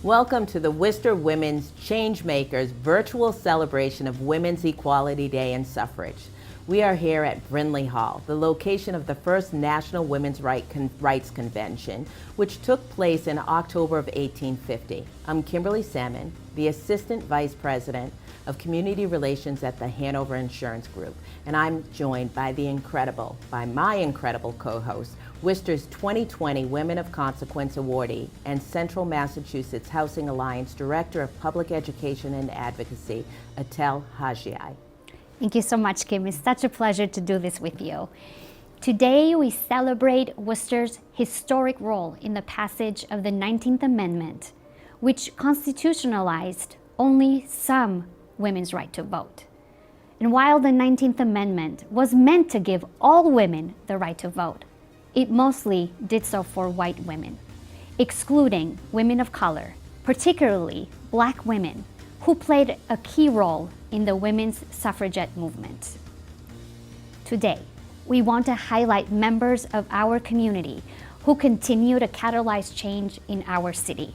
Welcome to the Worcester Women's Changemakers virtual celebration of Women's Equality Day and Suffrage. We are here at Brindley Hall, the location of the first National Women's Rights Convention, which took place in October of 1850. I'm Kimberly Salmon, the Assistant Vice President of Community Relations at the Hanover Insurance Group, and I'm joined by my incredible co-host, Worcester's 2020 Women of Consequence awardee and Central Massachusetts Housing Alliance Director of Public Education and Advocacy, Atel Hajiai. Thank you so much, Kim. It's such a pleasure to do this with you. Today, we celebrate Worcester's historic role in the passage of the 19th Amendment, which constitutionalized only some women's right to vote. And while the 19th Amendment was meant to give all women the right to vote, it mostly did so for white women, excluding women of color, particularly Black women, who played a key role in the women's suffragette movement. Today, we want to highlight members of our community who continue to catalyze change in our city.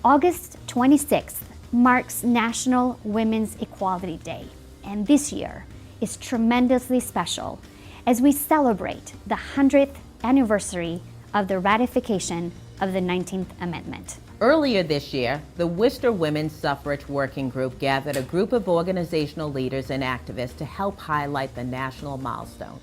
August 26th marks National Women's Equality Day, and this year is tremendously special as we celebrate the 100th anniversary of the ratification of the 19th Amendment. Earlier this year, the Worcester Women's Suffrage Working Group gathered a group of organizational leaders and activists to help highlight the national milestone.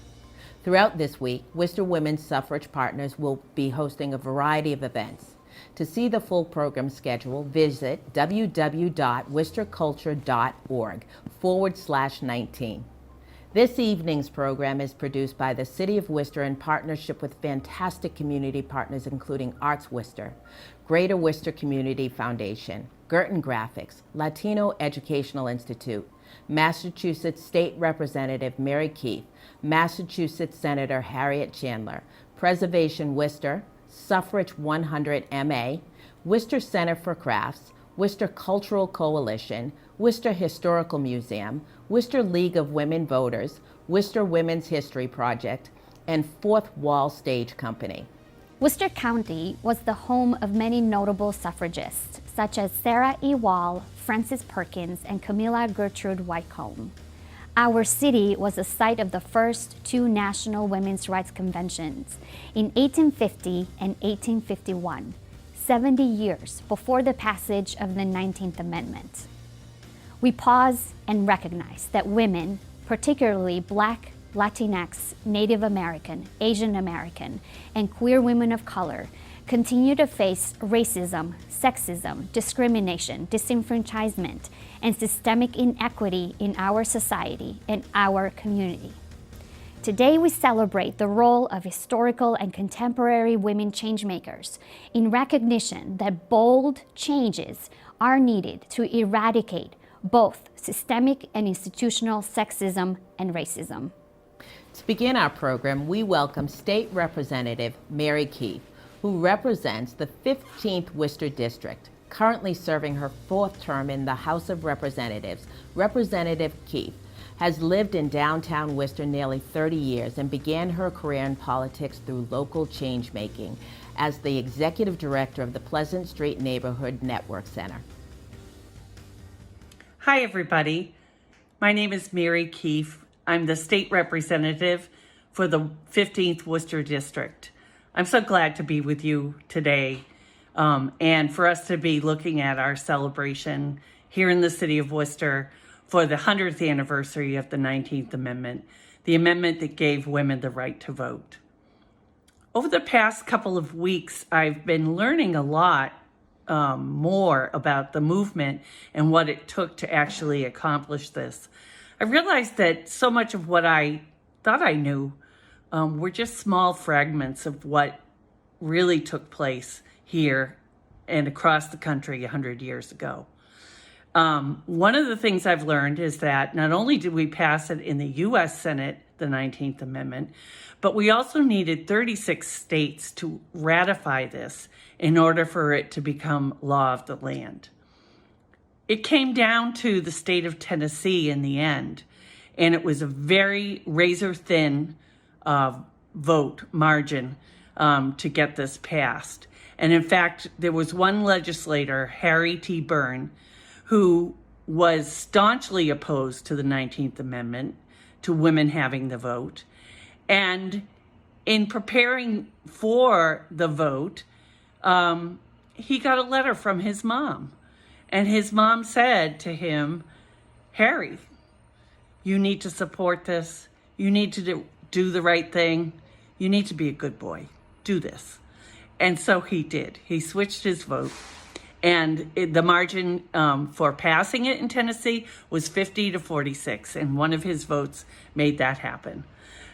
Throughout this week, Worcester Women's Suffrage Partners will be hosting a variety of events. To see the full program schedule, visit www.worcesterculture.org/19. This evening's program is produced by the City of Worcester in partnership with fantastic community partners including Arts Worcester, Greater Worcester Community Foundation, Girton Graphics, Latino Educational Institute, Massachusetts State Representative Mary Keith, Massachusetts Senator Harriet Chandler, Preservation Worcester, Suffrage 100 MA, Worcester Center for Crafts, Worcester Cultural Coalition, Worcester Historical Museum, Worcester League of Women Voters, Worcester Women's History Project, and Fourth Wall Stage Company. Worcester County was the home of many notable suffragists, such as Sarah E. Wall, Frances Perkins, and Camilla Gertrude Whitcomb. Our city was the site of the first two National Women's Rights Conventions in 1850 and 1851, 70 years before the passage of the 19th Amendment. We pause and recognize that women, particularly Black, Latinx, Native American, Asian American, and queer women of color, continue to face racism, sexism, discrimination, disenfranchisement, and systemic inequity in our society and our community. Today, we celebrate the role of historical and contemporary women changemakers in recognition that bold changes are needed to eradicate both systemic and institutional sexism and racism. To begin our program, we welcome State Representative Mary Keith, who represents the 15th Worcester District. Currently serving her fourth term in the House of Representatives, Representative Keith has lived in downtown Worcester nearly 30 years and began her career in politics through local change making as the Executive Director of the Pleasant Street Neighborhood Network Center. Hi, everybody. My name is Mary Keefe. I'm the state representative for the 15th Worcester District. I'm so glad to be with you today and for us to be looking at our celebration here in the city of Worcester for the 100th anniversary of the 19th Amendment, the amendment that gave women the right to vote. Over the past couple of weeks, I've been learning a lot more about the movement and what it took to actually accomplish this. I realized that so much of what I thought I knew were just small fragments of what really took place here and across the country 100 years ago. One of the things I've learned is that not only did we pass it in the U.S. Senate, the 19th Amendment, but we also needed 36 states to ratify this in order for it to become law of the land. It came down to the state of Tennessee in the end, and it was a very razor-thin vote margin to get this passed. And in fact, there was one legislator, Harry T. Byrne, who was staunchly opposed to the 19th Amendment, to women having the vote. And in preparing for the vote, he got a letter from his mom. And his mom said to him, Harry, you need to support this. You need to do the right thing. You need to be a good boy. Do this. And so he did. He switched his vote. And the margin for passing it in Tennessee was 50-46. And one of his votes made that happen.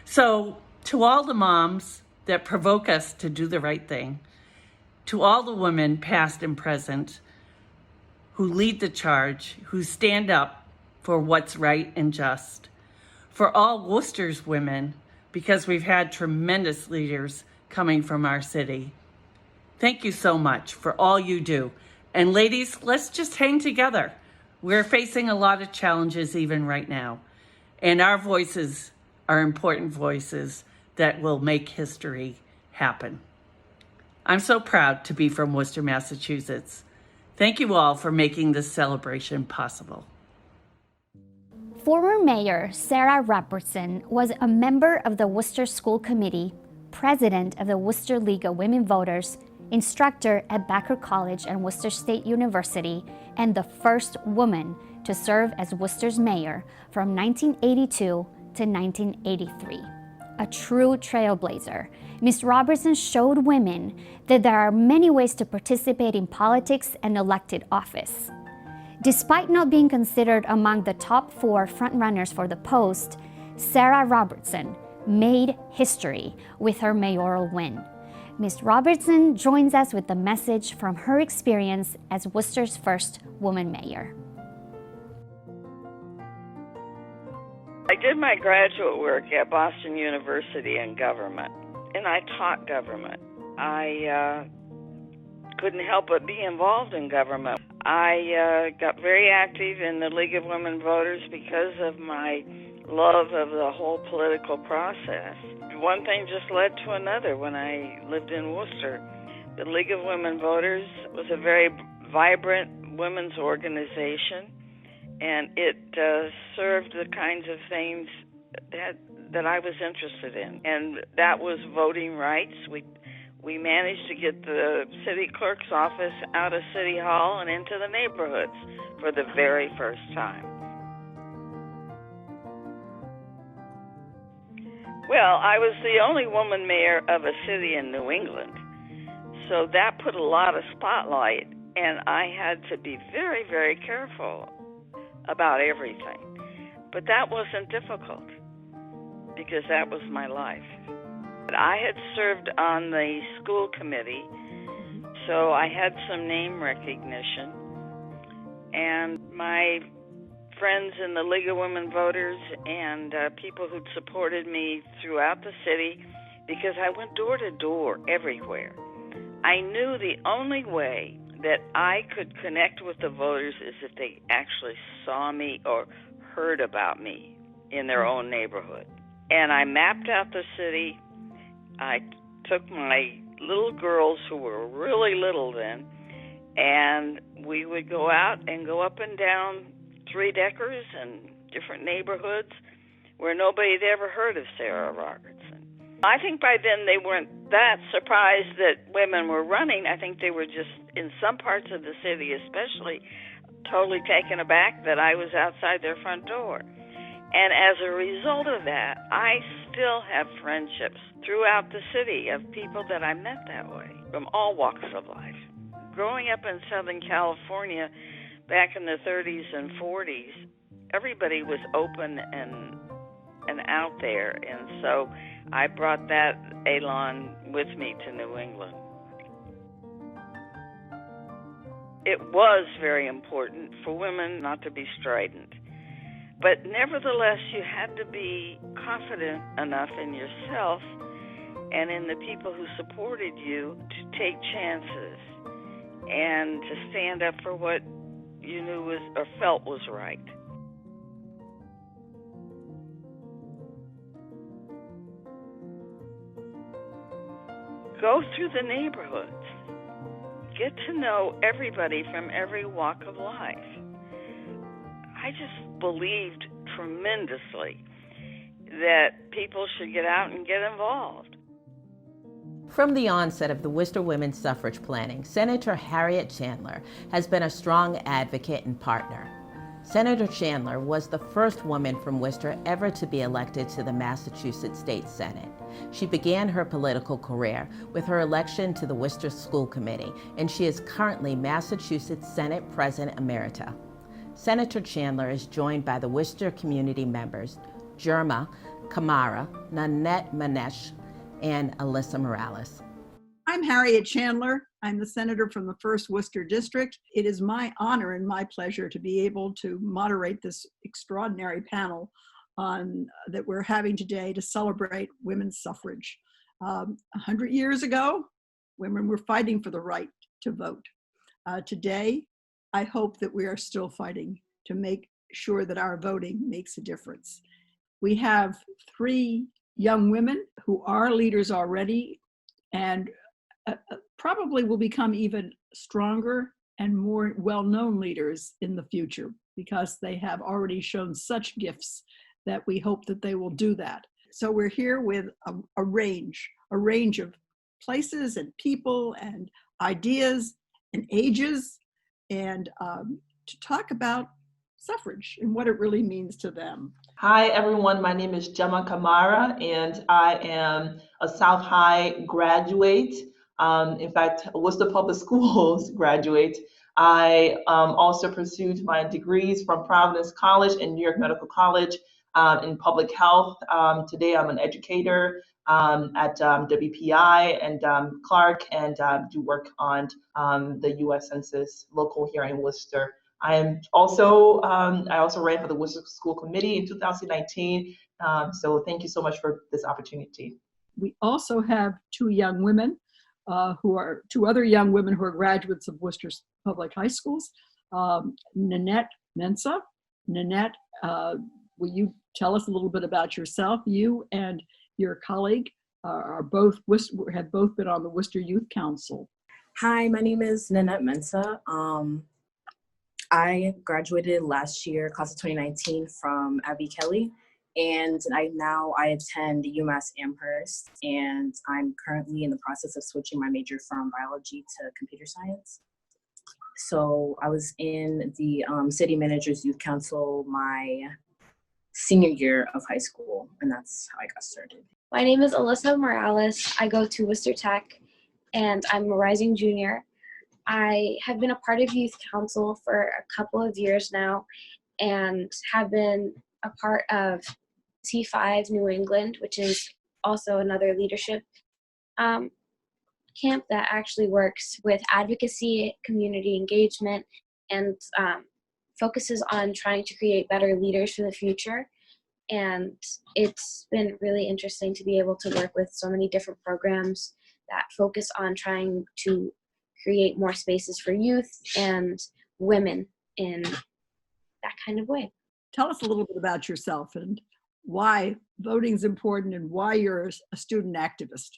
So to all the moms that provoke us to do the right thing, to all the women, past and present, who lead the charge, who stand up for what's right and just, for all Worcester's women, because we've had tremendous leaders coming from our city. Thank you so much for all you do. And ladies, let's just hang together. We're facing a lot of challenges even right now. And our voices are important voices that will make history happen. I'm so proud to be from Worcester, Massachusetts. Thank you all for making this celebration possible. Former Mayor Sarah Robertson was a member of the Worcester School Committee, president of the Worcester League of Women Voters, instructor at Becker College and Worcester State University, and the first woman to serve as Worcester's mayor from 1982 to 1983. A true trailblazer, Ms. Robertson showed women that there are many ways to participate in politics and elected office. Despite not being considered among the top 4 frontrunners for the post, Sarah Robertson made history with her mayoral win. Ms. Robertson joins us with the message from her experience as Worcester's first woman mayor. I did my graduate work at Boston University in government, and I taught government. I couldn't help but be involved in government. I got very active in the League of Women Voters because of my love of the whole political process. One thing just led to another when I lived in Worcester. The League of Women Voters was a very vibrant women's organization, and it served the kinds of things that I was interested in, and that was voting rights. We managed to get the city clerk's office out of City Hall and into the neighborhoods for the very first time. Well, I was the only woman mayor of a city in New England, so that put a lot of spotlight, and I had to be very, very careful about everything. But that wasn't difficult, because that was my life. I had served on the school committee, so I had some name recognition, and my friends in the League of Women Voters and people who'd supported me throughout the city, because I went door to door everywhere. I knew the only way that I could connect with the voters is if they actually saw me or heard about me in their own neighborhood. And I mapped out the city. I took my little girls, who were really little then, and we would go out and go up and down 3 Deckers and different neighborhoods where nobody had ever heard of Sarah Robertson. I think by then they weren't that surprised that women were running. I think they were just, in some parts of the city especially, totally taken aback that I was outside their front door. And as a result of that, I still have friendships throughout the city of people that I met that way, from all walks of life. Growing up in Southern California back in the 30s and 40s, everybody was open and out there, and so I brought that elan with me to New England. It was very important for women not to be strident, but nevertheless, you had to be confident enough in yourself and in the people who supported you to take chances and to stand up for what you knew was or felt was right. Go through the neighborhoods. get to know everybody from every walk of life. I just believed tremendously that people should get out and get involved. From the onset of the Worcester women's suffrage planning, Senator Harriet Chandler has been a strong advocate and partner. Senator Chandler was the first woman from Worcester ever to be elected to the Massachusetts State Senate. She began her political career with her election to the Worcester School Committee, and she is currently Massachusetts Senate President Emerita. Senator Chandler is joined by the Worcester community members, Jerma Kamara, Nanette Manesh, and Alyssa Morales. I'm Harriet Chandler. I'm the senator from the 1st Worcester District. It is my honor and my pleasure to be able to moderate this extraordinary panel that we're having today to celebrate women's suffrage. 100 years ago, women were fighting for the right to vote. Today, I hope that we are still fighting to make sure that our voting makes a difference. We have 3 young women who are leaders already and probably will become even stronger and more well-known leaders in the future because they have already shown such gifts that we hope that they will do that. So we're here with a range of places and people and ideas and ages and to talk about suffrage and what it really means to them. Hi, everyone. My name is Gemma Kamara, and I am a South High graduate. In fact, Worcester Public Schools graduate. I also pursued my degrees from Providence College and New York Medical College in public health. Today, I'm an educator at WPI and Clark, and do work on the U.S. Census local here in Worcester. I also ran for the Worcester School Committee in 2019. So thank you so much for this opportunity. We also have 2 young women two other young women who are graduates of Worcester Public High Schools. Nanette Mensa. Nanette, will you tell us a little bit about yourself? You and your colleague have both been on the Worcester Youth Council. Hi, my name is Nanette Mensa. I graduated last year, class of 2019, from Abbey Kelly, and I attend UMass Amherst, and I'm currently in the process of switching my major from biology to computer science. So I was in the City Managers Youth Council my senior year of high school, and that's how I got started. My name is Alyssa Morales. I go to Worcester Tech, and I'm a rising junior. I have been a part of Youth Council for a couple of years now and have been a part of T5 New England, which is also another leadership camp that actually works with advocacy, community engagement, and focuses on trying to create better leaders for the future. And it's been really interesting to be able to work with so many different programs that focus on trying to create more spaces for youth and women in that kind of way. Tell us a little bit about yourself and why voting is important and why you're a student activist.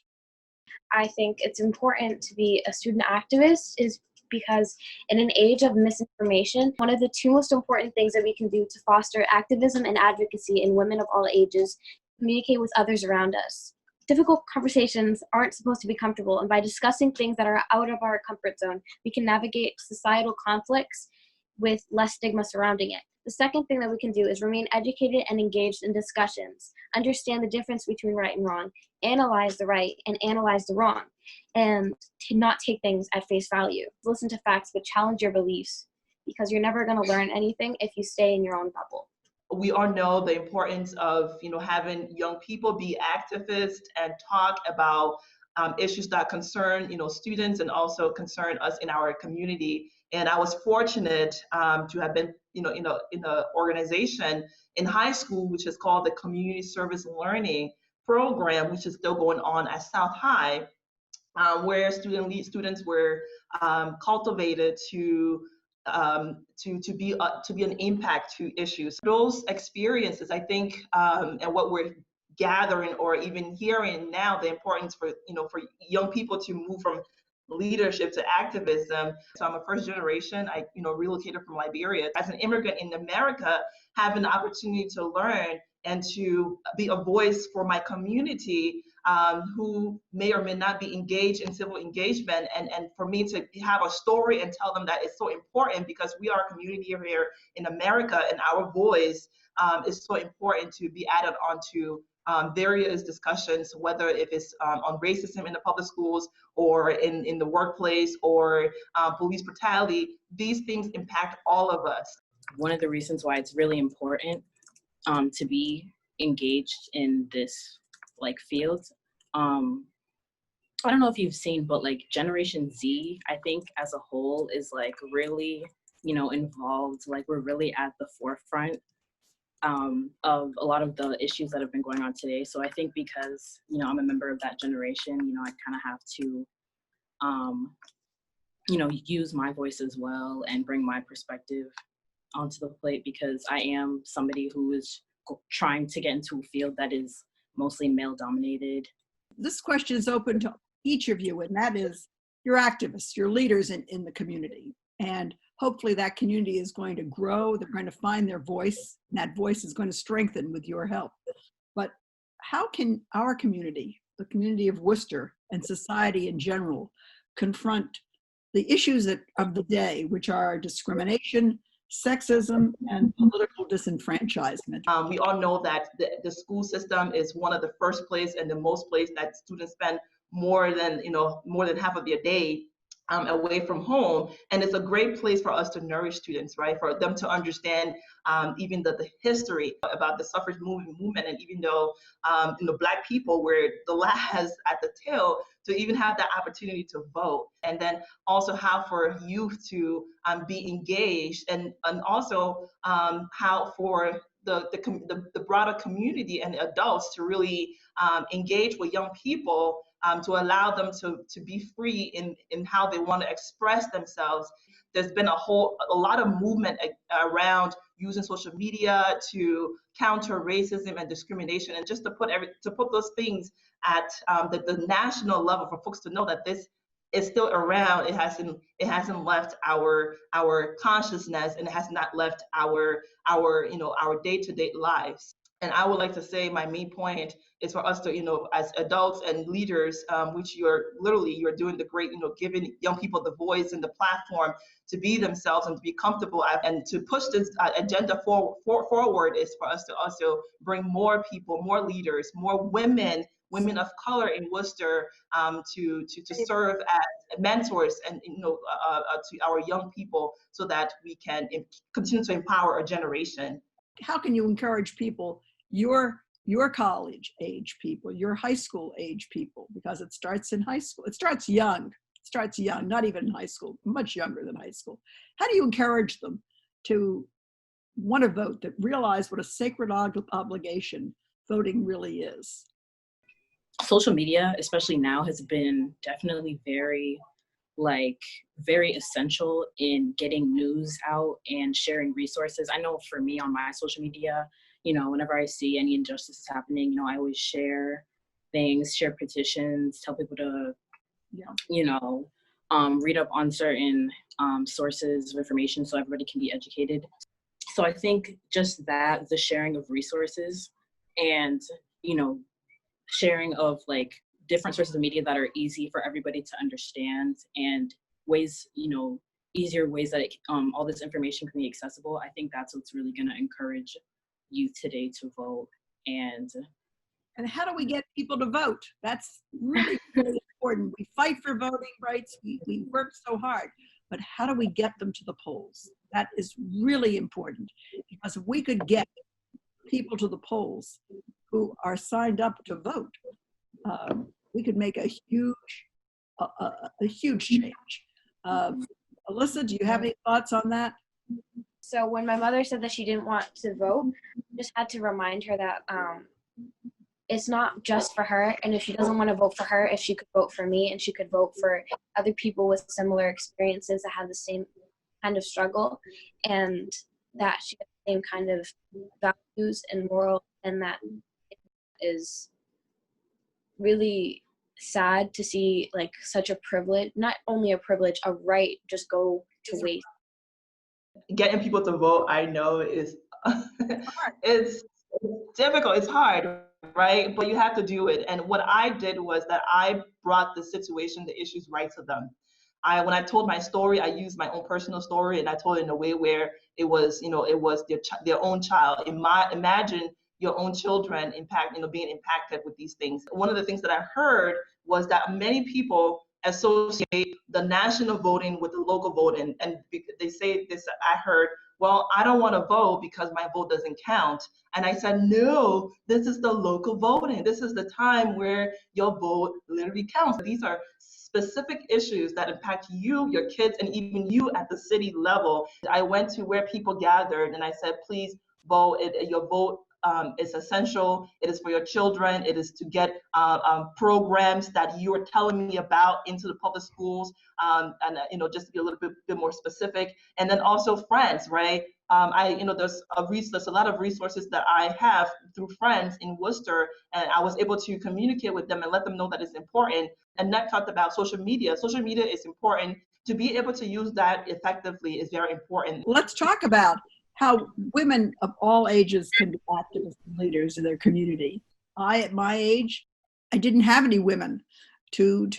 I think it's important to be a student activist is because in an age of misinformation, one of the 2 most important things that we can do to foster activism and advocacy in women of all ages, communicate with others around us. Difficult conversations aren't supposed to be comfortable, and by discussing things that are out of our comfort zone, we can navigate societal conflicts with less stigma surrounding it. The second thing that we can do is remain educated and engaged in discussions, understand the difference between right and wrong, analyze the right and analyze the wrong, and to not take things at face value. Listen to facts, but challenge your beliefs, because you're never going to learn anything if you stay in your own bubble. We all know the importance of having young people be activists and talk about issues that concern students and also concern us in our community. And I was fortunate to have been in an organization in high school which is called the Community Service Learning Program, which is still going on at South High, where students were cultivated to be an impact to issues. Those experiences, I think, and what we're gathering or even hearing now, the importance for young people to move from leadership to activism. So I'm a first generation. I, relocated from Liberia. As an immigrant in America, having the opportunity to learn and to be a voice for my community who may or may not be engaged in civil engagement, and for me to have a story and tell them that it's so important because we are a community here in America and our voice is so important to be added onto various discussions, whether if it's on racism in the public schools or in the workplace or police brutality. These things impact all of us. One of the reasons why it's really important to be engaged in this field. I don't know if you've seen, but Generation Z, I think as a whole is really, involved. We're really at the forefront of a lot of the issues that have been going on today. So I think because, I'm a member of that generation, I kind of have to, use my voice as well and bring my perspective onto the plate, because I am somebody who is trying to get into a field that is mostly male dominated. This question is open to each of you, and that is, you're activists, you're leaders in the community. And hopefully that community is going to grow, they're going to find their voice, and that voice is going to strengthen with your help. But how can our community, the community of Worcester and society in general, confront the issues of the day, which are discrimination, sexism, and political disenfranchisement? We all know that the school system is one of the first place and the most place that students spend more than half of their day away from home. And it's a great place for us to nourish students, right? For them to understand even the history about the suffrage movement. And even though, Black people were the last at the tail to even have that opportunity to vote. And then also how for youth to be engaged, and also how for the broader community and adults to really engage with young people, to allow them to be free in how they want to express themselves. There's been a lot of movement around using social media to counter racism and discrimination, and just to put those things at the national level for folks to know that this is still around. It hasn't left our consciousness, and it has not left our day-to-day lives. And I would like to say my main point is for us to, as adults and leaders, which you're doing the great, giving young people the voice and the platform to be themselves and to be comfortable and to push this agenda forward, is for us to also bring more people, more leaders, more women of color in Worcester to serve as mentors and to our young people, so that we can continue to empower a generation. How can you encourage people, your college age people, your high school age people, because it starts in high school. It starts young, not even in high school, much younger than high school. How do you encourage them to want to vote, that realize what a sacred obligation voting really is? Social media, especially now, has been definitely very essential in getting news out and sharing resources. I know for me on my social media, whenever I see any injustices happening, I always share things, share petitions, tell people to, read up on certain sources of information so everybody can be educated. So I think just that, the sharing of resources and, sharing of different sources of media that are easy for everybody to understand, and ways, easier ways that all this information can be accessible. I think that's what's really going to encourage youth today to vote. And how do we get people to vote? That's really, really important. We fight for voting rights. We work so hard, but how do we get them to the polls? That is really important, because if we could get people to the polls who are signed up to vote, we could make a huge change. Alyssa, do you have any thoughts on that? So when my mother said that she didn't want to vote, I just had to remind her that it's not just for her, and if she doesn't want to vote for her, if she could vote for me, and she could vote for other people with similar experiences that have the same kind of struggle, and that she has the same kind of values and moral, and that is really sad to see like such a privilege, not only a privilege, a right just go to waste. Getting people to vote, I know is it's difficult. It's hard, right? But you have to do it. And what I did was that I brought the situation, the issues right to them. When I told my story, I used my own personal story, and I told it in a way where it was, it was their own child. Imagine your own children being impacted with these things. One of the things that I heard was that many people associate the national voting with the local voting, and they say this. I heard, well, I don't want to vote because my vote doesn't count. And I said, no, this is the local voting. This is the time where your vote literally counts. These are specific issues that impact you, your kids, and even you at the city level. I went to where people gathered and I said, please vote. Your vote is essential. It is for your children. It is to get programs that you are telling me about into the public schools, and just to be a little bit more specific. And then also friends, right? There's a lot of resources that I have through friends in Worcester, and I was able to communicate with them and let them know that it's important. And Annette talked about social media. Social media is important. To be able to use that effectively is very important. Let's talk about how women of all ages can be activists and leaders in their community. At my age, I didn't have any women to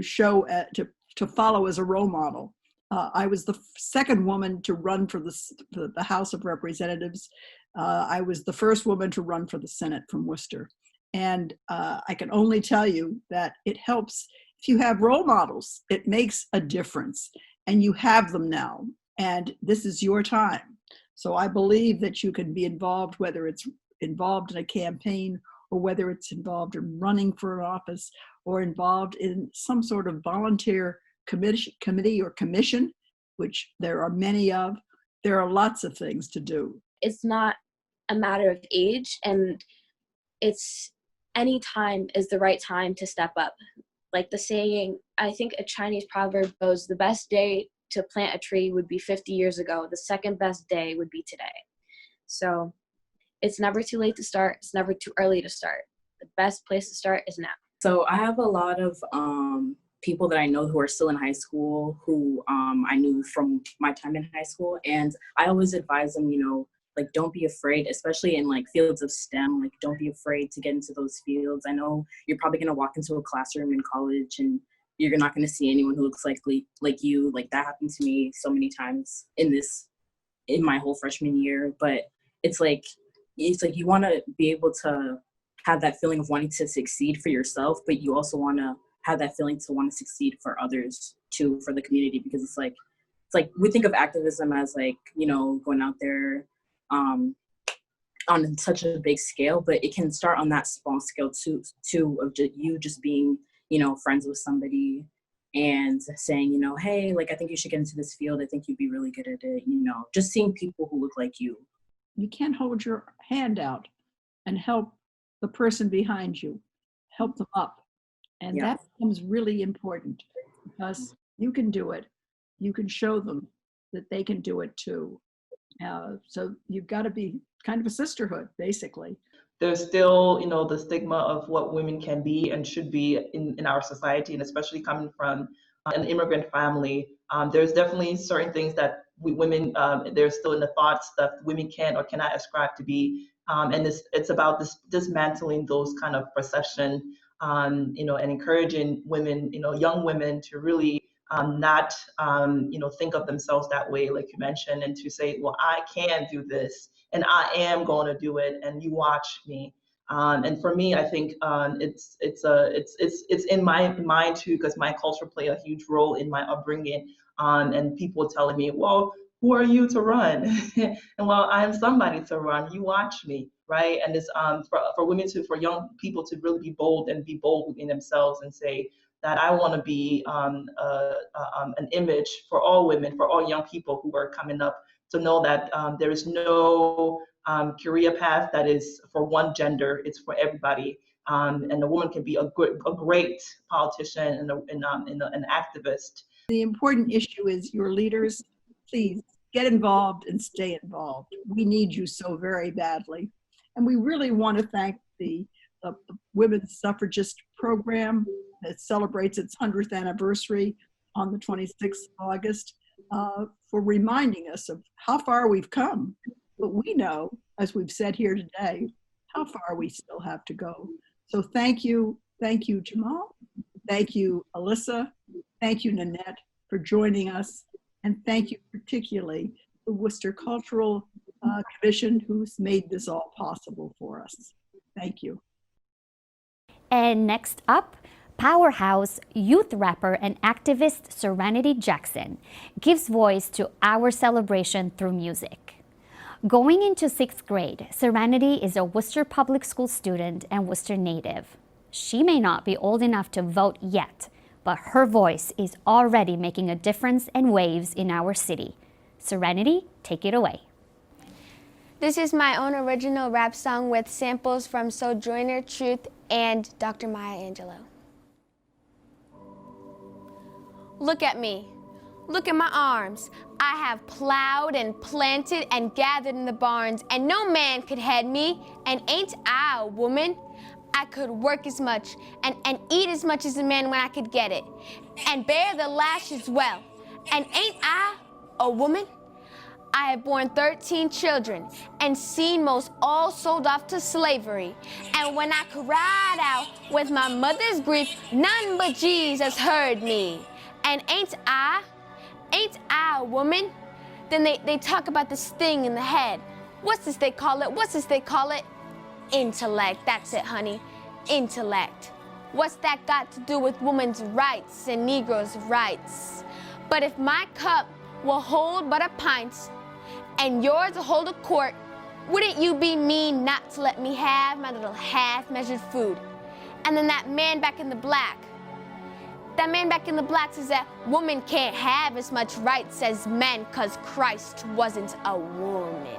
show to follow as a role model. I was the second woman to run for the House of Representatives. I was the first woman to run for the Senate from Worcester. And I can only tell you that it helps if you have role models. It makes a difference, and you have them now. And this is your time. So I believe that you can be involved, whether it's involved in a campaign or whether it's involved in running for an office or involved in some sort of volunteer committee or commission, which there are many of. There are lots of things to do. It's not a matter of age, and it's any time is the right time to step up. Like the saying, I think a Chinese proverb goes, the best day to plant a tree would be 50 years ago. The second best day would be today. So it's never too late to start. It's never too early to start. The best place to start is now. So I have a lot of people that I know who are still in high school who I knew from my time in high school. And I always advise them, like, don't be afraid, especially in like fields of STEM, like don't be afraid to get into those fields. I know you're probably going to walk into a classroom in college and you're not going to see anyone who looks like you. Like that happened to me so many times in my whole freshman year. But it's like you want to be able to have that feeling of wanting to succeed for yourself, but you also want to have that feeling to want to succeed for others too, for the community, because it's like we think of activism as like, going out there on such a big scale, but it can start on that small scale too of you just being, friends with somebody and saying, hey, like, I think you should get into this field. I think you'd be really good at it. Just seeing people who look like you. You can't hold your hand out and help the person behind you, help them up. And Yeah. that becomes really important because you can do it. You can show them that they can do it too. So you've got to be kind of a sisterhood, basically. There's still, the stigma of what women can be and should be in our society, and especially coming from an immigrant family. There's definitely certain things that women, they're still in the thoughts that women can or cannot ascribe to be. And it's about dismantling those kind of perception, and encouraging women, young women to really not, think of themselves that way, like you mentioned, and to say, well, I can do this, and I am going to do it, and you watch me. And for me, I think it's in my mind too, because my culture played a huge role in my upbringing. And people telling me, well, who are you to run? And well, I'm somebody to run. You watch me, right? And it's for young people to really be bold in themselves and say that I want to be an image for all women, for all young people who are coming up, to know that there is no career path that is for one gender. It's for everybody. And a woman can be a great politician and an activist. The important issue is your leaders, please get involved and stay involved. We need you so very badly. And we really want to thank the Women's Suffragist program that celebrates its 100th anniversary on the 26th of August, for reminding us of how far we've come. But we know, as we've said here today, how far we still have to go. So thank you, Jamal. Thank you, Alyssa. Thank you, Nanette, for joining us. And thank you particularly the Worcester Cultural Commission, who's made this all possible for us. Thank you. And next up, powerhouse youth rapper and activist Serenity Jackson gives voice to our celebration through music. Going into 6th grade, Serenity is a Worcester Public School student and Worcester native. She may not be old enough to vote yet, but her voice is already making a difference and waves in our city. Serenity, take it away. This is my own original rap song with samples from Sojourner Truth and Dr. Maya Angelou. Look at me. Look at my arms. I have plowed and planted and gathered in the barns, and no man could head me. And ain't I a woman? I could work as much and eat as much as a man when I could get it, and bear the lash as well. And ain't I a woman? I have borne 13 children and seen most all sold off to slavery. And when I cried out with my mother's grief, none but Jesus heard me. And ain't I a woman? Then they talk about this thing in the head. What's this they call it? Intellect, that's it, honey, intellect. What's that got to do with women's rights and Negroes' rights? But if my cup will hold but a pint, and yours will hold a quart, wouldn't you be mean not to let me have my little half-measured food? And then that man back in the black says that women can't have as much rights as men because Christ wasn't a woman.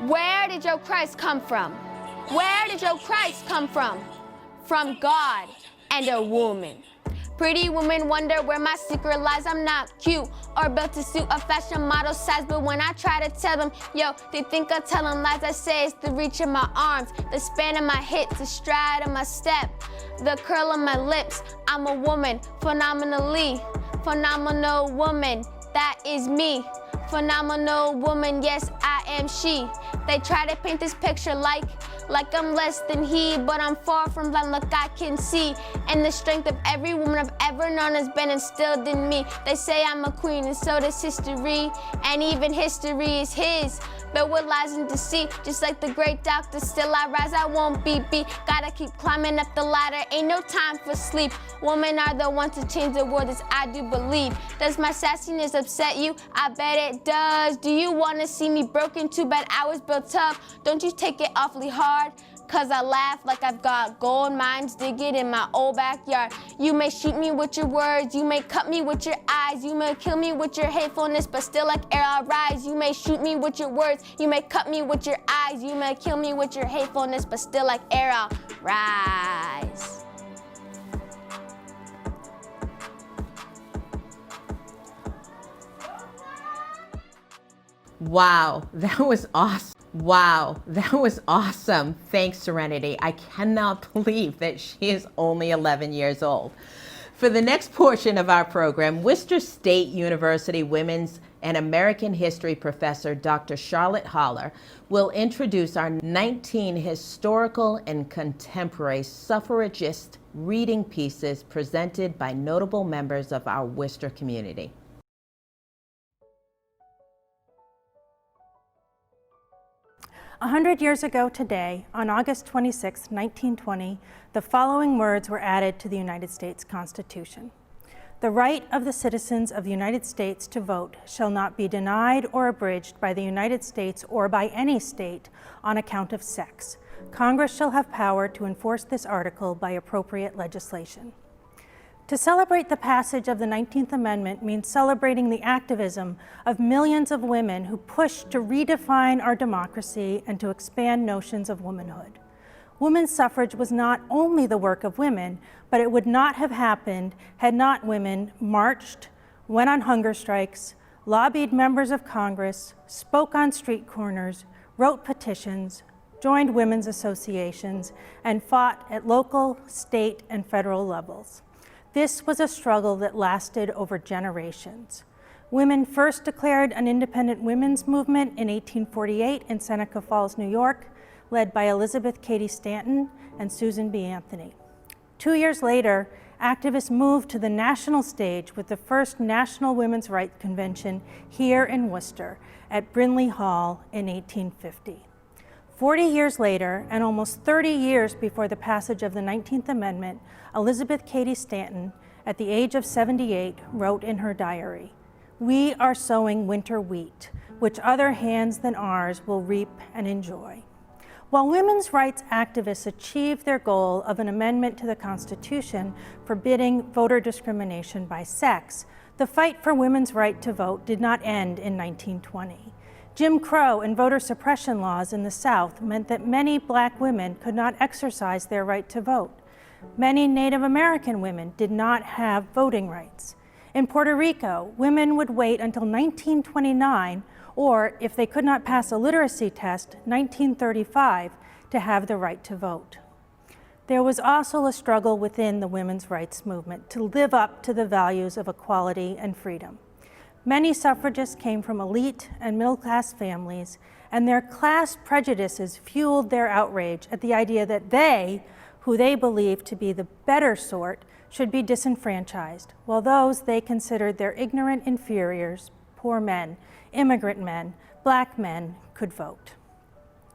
Where did your Christ come from? Where did your Christ come from? From God and a woman. Pretty women wonder where my secret lies. I'm not cute or built to suit a fashion model size, but when I try to tell them, yo, they think I tell them lies. I say it's the reach of my arms, the span of my hips, the stride of my step, the curl of my lips. I'm a woman, phenomenal woman, that is me. Phenomenal woman, yes, I am she. They try to paint this picture like I'm less than he, but I'm far from blind, look, I can see. And the strength of every woman I've ever known has been instilled in me. They say I'm a queen, and so does history, and even history is his. But what lies in deceit, just like the great doctor, still I rise, I won't be beat. Gotta keep climbing up the ladder, ain't no time for sleep. Women are the ones to change the world, as I do believe. Does my sassiness upset you? I bet it does. Do you wanna see me broken? Too bad I was built tough. Don't you take it awfully hard, cause I laugh like I've got gold mines digging in my old backyard. You may shoot me with your words, you may cut me with your eyes, you may kill me with your hatefulness, but still like air I'll rise. You may shoot me with your words, you may cut me with your eyes, you may kill me with your hatefulness, but still like air I'll rise. Wow, that was awesome. Wow, that was awesome. Thanks, Serenity. I cannot believe that she is only 11 years old. For the next portion of our program, Worcester State University Women's and American History professor, Dr. Charlotte Holler, will introduce our 19 historical and contemporary suffragist reading pieces presented by notable members of our Worcester community. 100 years ago today, on August 26, 1920, the following words were added to the United States Constitution. The right of the citizens of the United States to vote shall not be denied or abridged by the United States or by any state on account of sex. Congress shall have power to enforce this article by appropriate legislation. To celebrate the passage of the 19th Amendment means celebrating the activism of millions of women who pushed to redefine our democracy and to expand notions of womanhood. Women's suffrage was not only the work of women, but it would not have happened had not women marched, went on hunger strikes, lobbied members of Congress, spoke on street corners, wrote petitions, joined women's associations, and fought at local, state, and federal levels. This was a struggle that lasted over generations. Women first declared an independent women's movement in 1848 in Seneca Falls, New York, led by Elizabeth Cady Stanton and Susan B. Anthony. 2 years later, activists moved to the national stage with the first National Women's Rights Convention here in Worcester at Brinley Hall in 1850. 40 years later, and almost 30 years before the passage of the 19th Amendment, Elizabeth Cady Stanton, at the age of 78, wrote in her diary, "We are sowing winter wheat, which other hands than ours will reap and enjoy." While women's rights activists achieved their goal of an amendment to the Constitution forbidding voter discrimination by sex, the fight for women's right to vote did not end in 1920. Jim Crow and voter suppression laws in the South meant that many Black women could not exercise their right to vote. Many Native American women did not have voting rights. In Puerto Rico, women would wait until 1929, or if they could not pass a literacy test, 1935, to have the right to vote. There was also a struggle within the women's rights movement to live up to the values of equality and freedom. Many suffragists came from elite and middle-class families, and their class prejudices fueled their outrage at the idea that they, who they believed to be the better sort, should be disenfranchised, while those they considered their ignorant inferiors, poor men, immigrant men, Black men, could vote.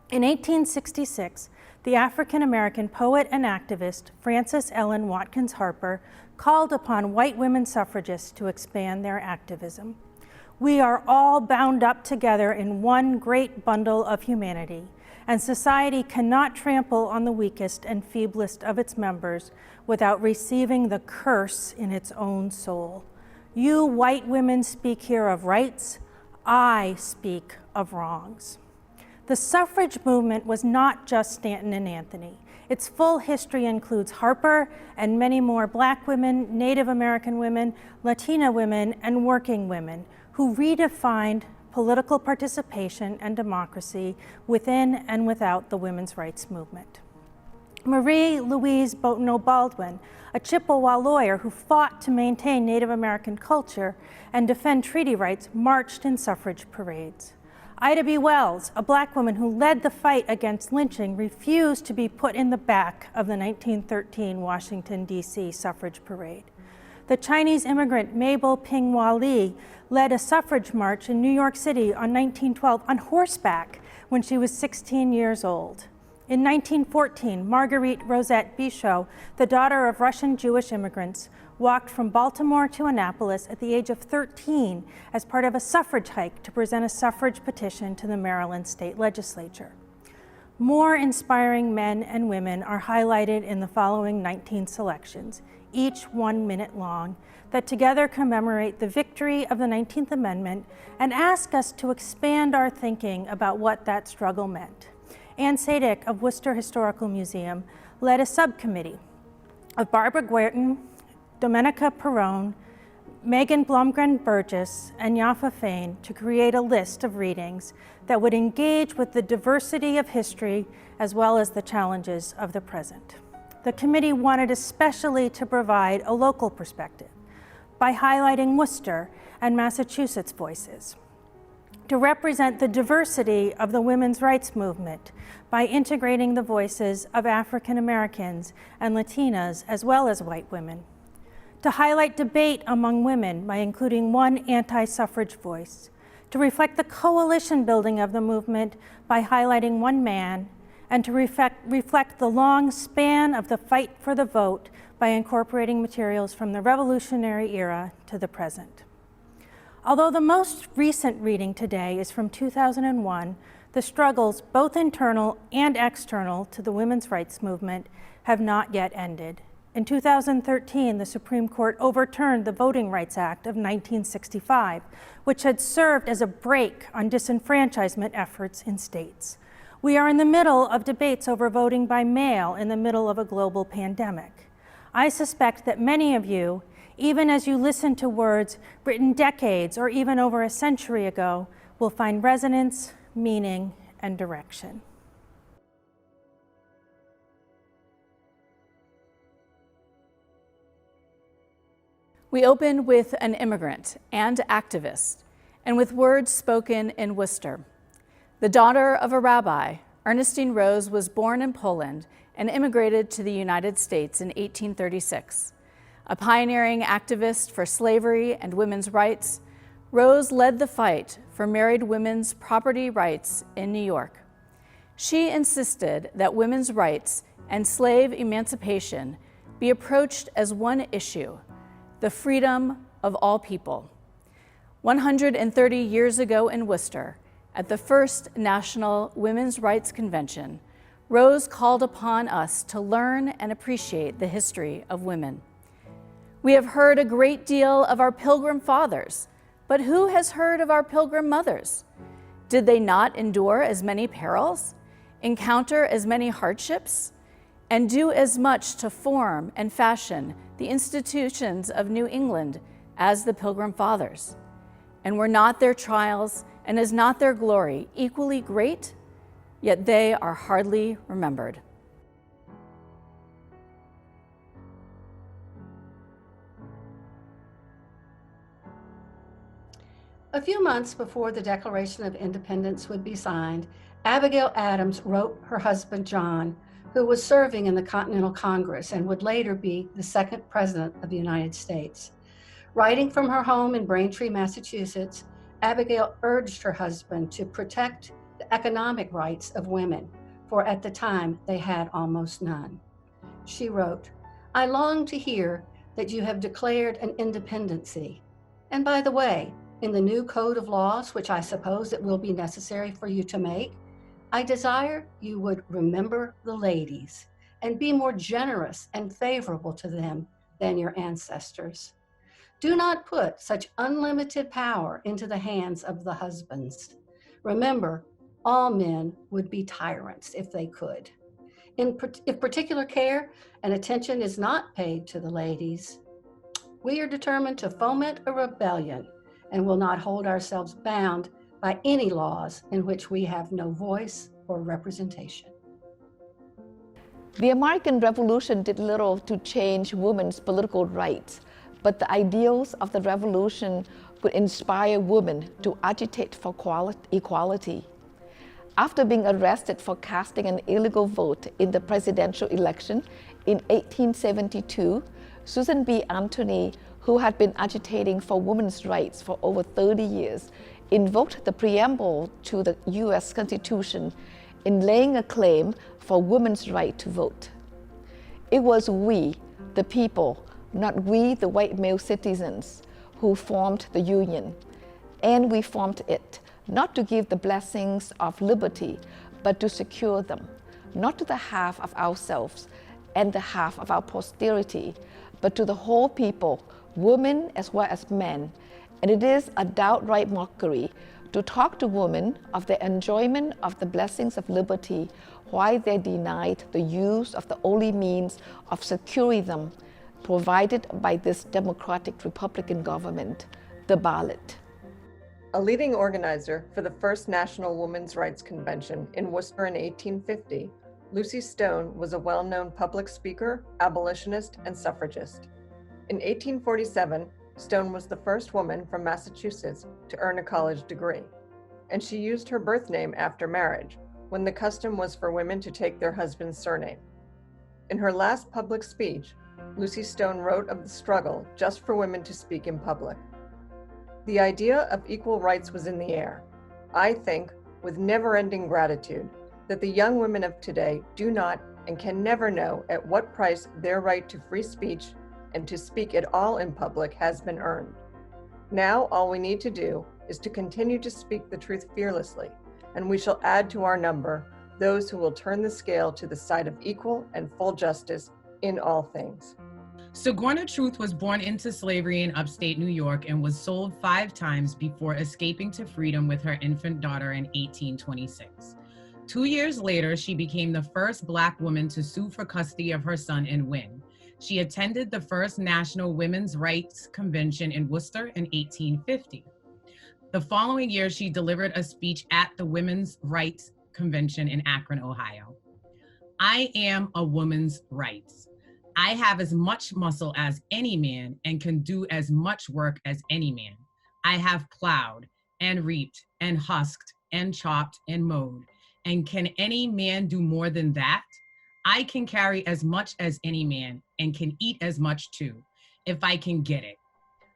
In 1866, the African-American poet and activist Frances Ellen Watkins Harper called upon white women suffragists to expand their activism. "We are all bound up together in one great bundle of humanity, and society cannot trample on the weakest and feeblest of its members without receiving the curse in its own soul. You white women speak here of rights, I speak of wrongs." The suffrage movement was not just Stanton and Anthony. Its full history includes Harper and many more Black women, Native American women, Latina women, and working women who redefined political participation and democracy within and without the women's rights movement. Marie Louise Bottineau Baldwin, a Chippewa lawyer who fought to maintain Native American culture and defend treaty rights, marched in suffrage parades. Ida B. Wells, a Black woman who led the fight against lynching, refused to be put in the back of the 1913 Washington, D.C. suffrage parade. The Chinese immigrant Mabel Ping-Hua Lee led a suffrage march in New York City on 1912 on horseback when she was 16 years old. In 1914, Marguerite Rosette Bichot, the daughter of Russian Jewish immigrants, walked from Baltimore to Annapolis at the age of 13 as part of a suffrage hike to present a suffrage petition to the Maryland state legislature. More inspiring men and women are highlighted in the following 19 selections, each 1 minute long, that together commemorate the victory of the 19th Amendment and ask us to expand our thinking about what that struggle meant. Ann Sadek of Worcester Historical Museum led a subcommittee of Barbara Guertin, Domenica Perrone, Megan Blomgren Burgess, and Yafa Fain to create a list of readings that would engage with the diversity of history as well as the challenges of the present. The committee wanted especially to provide a local perspective by highlighting Worcester and Massachusetts voices, to represent the diversity of the women's rights movement by integrating the voices of African Americans and Latinas as well as white women, to highlight debate among women by including one anti-suffrage voice, to reflect the coalition building of the movement by highlighting one man, and to reflect the long span of the fight for the vote by incorporating materials from the Revolutionary era to the present. Although the most recent reading today is from 2001, the struggles, both internal and external, to the women's rights movement have not yet ended. In 2013, the Supreme Court overturned the Voting Rights Act of 1965, which had served as a brake on disenfranchisement efforts in states. We are in the middle of debates over voting by mail in the middle of a global pandemic. I suspect that many of you, even as you listen to words written decades or even over a century ago, will find resonance, meaning, and direction. We open with an immigrant and activist, and with words spoken in Worcester. The daughter of a rabbi, Ernestine Rose was born in Poland and immigrated to the United States in 1836. A pioneering activist for slavery and women's rights, Rose led the fight for married women's property rights in New York. She insisted that women's rights and slave emancipation be approached as one issue, the freedom of all people. 130 years ago in Worcester, at the first National Women's Rights Convention, Rose called upon us to learn and appreciate the history of women. We have heard a great deal of our Pilgrim fathers, but who has heard of our Pilgrim mothers? Did they not endure as many perils, encounter as many hardships, and do as much to form and fashion the institutions of New England as the Pilgrim fathers? And were not their trials and is not their glory equally great? Yet they are hardly remembered. A few months before the Declaration of Independence would be signed, Abigail Adams wrote her husband, John, who was serving in the Continental Congress and would later be the second president of the United States. Writing from her home in Braintree, Massachusetts, Abigail urged her husband to protect the economic rights of women, for at the time they had almost none. She wrote, "I long to hear that you have declared an independency. And by the way, in the new code of laws, which I suppose it will be necessary for you to make, I desire you would remember the ladies and be more generous and favorable to them than your ancestors. Do not put such unlimited power into the hands of the husbands. Remember, all men would be tyrants if they could. If particular care and attention is not paid to the ladies, we are determined to foment a rebellion and will not hold ourselves bound by any laws in which we have no voice or representation." The American Revolution did little to change women's political rights, but the ideals of the revolution could inspire women to agitate for equality. After being arrested for casting an illegal vote in the presidential election in 1872, Susan B. Anthony, who had been agitating for women's rights for over 30 years, invoked the preamble to the U.S. Constitution in laying a claim for women's right to vote. It was we, the people, not we, the white male citizens, who formed the Union. And we formed it not to give the blessings of liberty, but to secure them, not to the half of ourselves and the half of our posterity, but to the whole people, women as well as men. And it is a downright mockery to talk to women of the enjoyment of the blessings of liberty while they're denied the use of the only means of securing them provided by this democratic Republican government, the ballot. A leading organizer for the first National Women's Rights Convention in Worcester in 1850, Lucy Stone was a well-known public speaker, abolitionist, and suffragist. In 1847, Stone was the first woman from Massachusetts to earn a college degree, and she used her birth name after marriage, when the custom was for women to take their husband's surname. In her last public speech, Lucy Stone wrote of the struggle just for women to speak in public. The idea of equal rights was in the air. I think, with never-ending gratitude, that the young women of today do not and can never know at what price their right to free speech and to speak at all in public has been earned. Now all we need to do is to continue to speak the truth fearlessly, and we shall add to our number those who will turn the scale to the side of equal and full justice in all things. Sojourner Truth was born into slavery in upstate New York and was sold 5 times before escaping to freedom with her infant daughter in 1826. 2 years later, she became the first Black woman to sue for custody of her son and win. She attended the first National Women's Rights Convention in Worcester in 1850. The following year, she delivered a speech at the Women's Rights Convention in Akron, Ohio. I am a woman's rights. I have as much muscle as any man and can do as much work as any man. I have plowed and reaped and husked and chopped and mowed. And can any man do more than that? I can carry as much as any man and can eat as much too, if I can get it.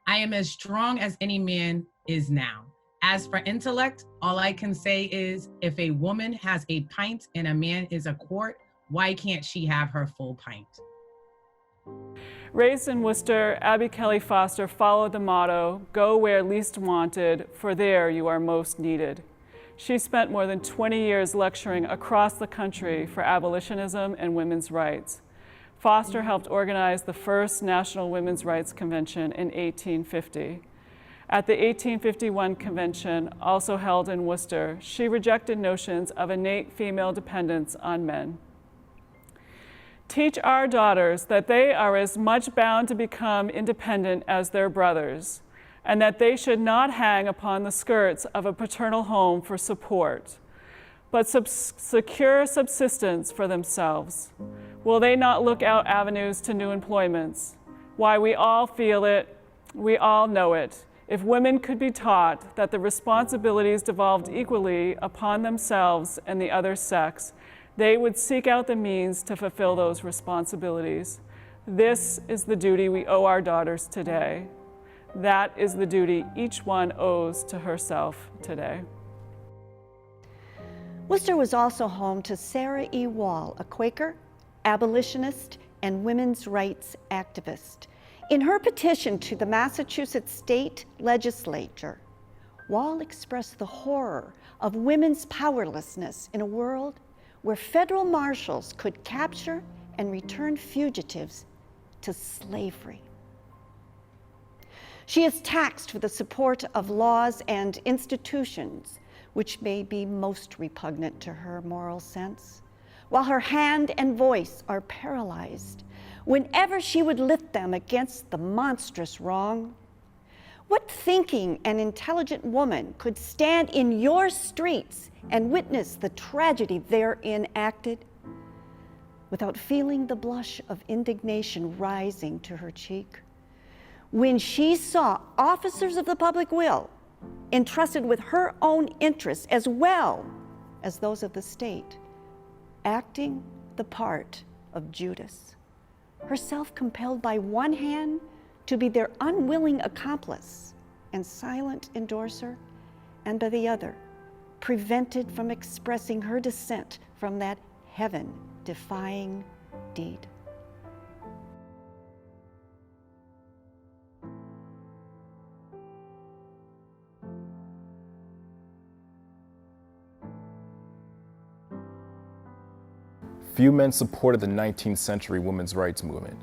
I am as strong as any man is now. As for intellect, all I can say is if a woman has a pint and a man is a quart, why can't she have her full pint? Raised in Worcester, Abby Kelly Foster followed the motto, "Go where least wanted, for there you are most needed." She spent more than 20 years lecturing across the country for abolitionism and women's rights. Foster helped organize the first National Women's Rights Convention in 1850. At the 1851 convention, also held in Worcester, she rejected notions of innate female dependence on men. Teach our daughters that they are as much bound to become independent as their brothers, and that they should not hang upon the skirts of a paternal home for support, but secure subsistence for themselves. Will they not look out avenues to new employments? Why, we all feel it, we all know it. If women could be taught that the responsibilities devolved equally upon themselves and the other sex, they would seek out the means to fulfill those responsibilities. This is the duty we owe our daughters today. That is the duty each one owes to herself today. Worcester was also home to Sarah E. Wall, a Quaker, abolitionist, and women's rights activist. In her petition to the Massachusetts State Legislature, Wall expressed the horror of women's powerlessness in a world where federal marshals could capture and return fugitives to slavery. She is taxed for the support of laws and institutions which may be most repugnant to her moral sense, while her hand and voice are paralyzed whenever she would lift them against the monstrous wrong. What thinking and intelligent woman could stand in your streets and witness the tragedy therein acted without feeling the blush of indignation rising to her cheek? When she saw officers of the public will entrusted with her own interests as well as those of the state, acting the part of Judas, herself compelled by one hand to be their unwilling accomplice and silent endorser, and by the other, prevented from expressing her dissent from that heaven-defying deed. Few men supported the 19th century women's rights movement,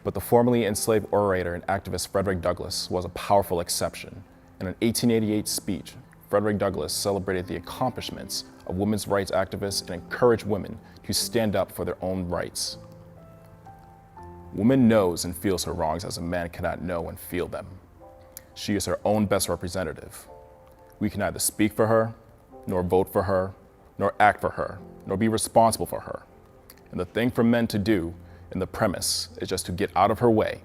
but the formerly enslaved orator and activist Frederick Douglass was a powerful exception. In an 1888 speech, Frederick Douglass celebrated the accomplishments of women's rights activists and encouraged women to stand up for their own rights. Woman knows and feels her wrongs as a man cannot know and feel them. She is her own best representative. We can neither speak for her, nor vote for her, nor act for her, nor be responsible for her. And the thing for men to do in the premise is just to get out of her way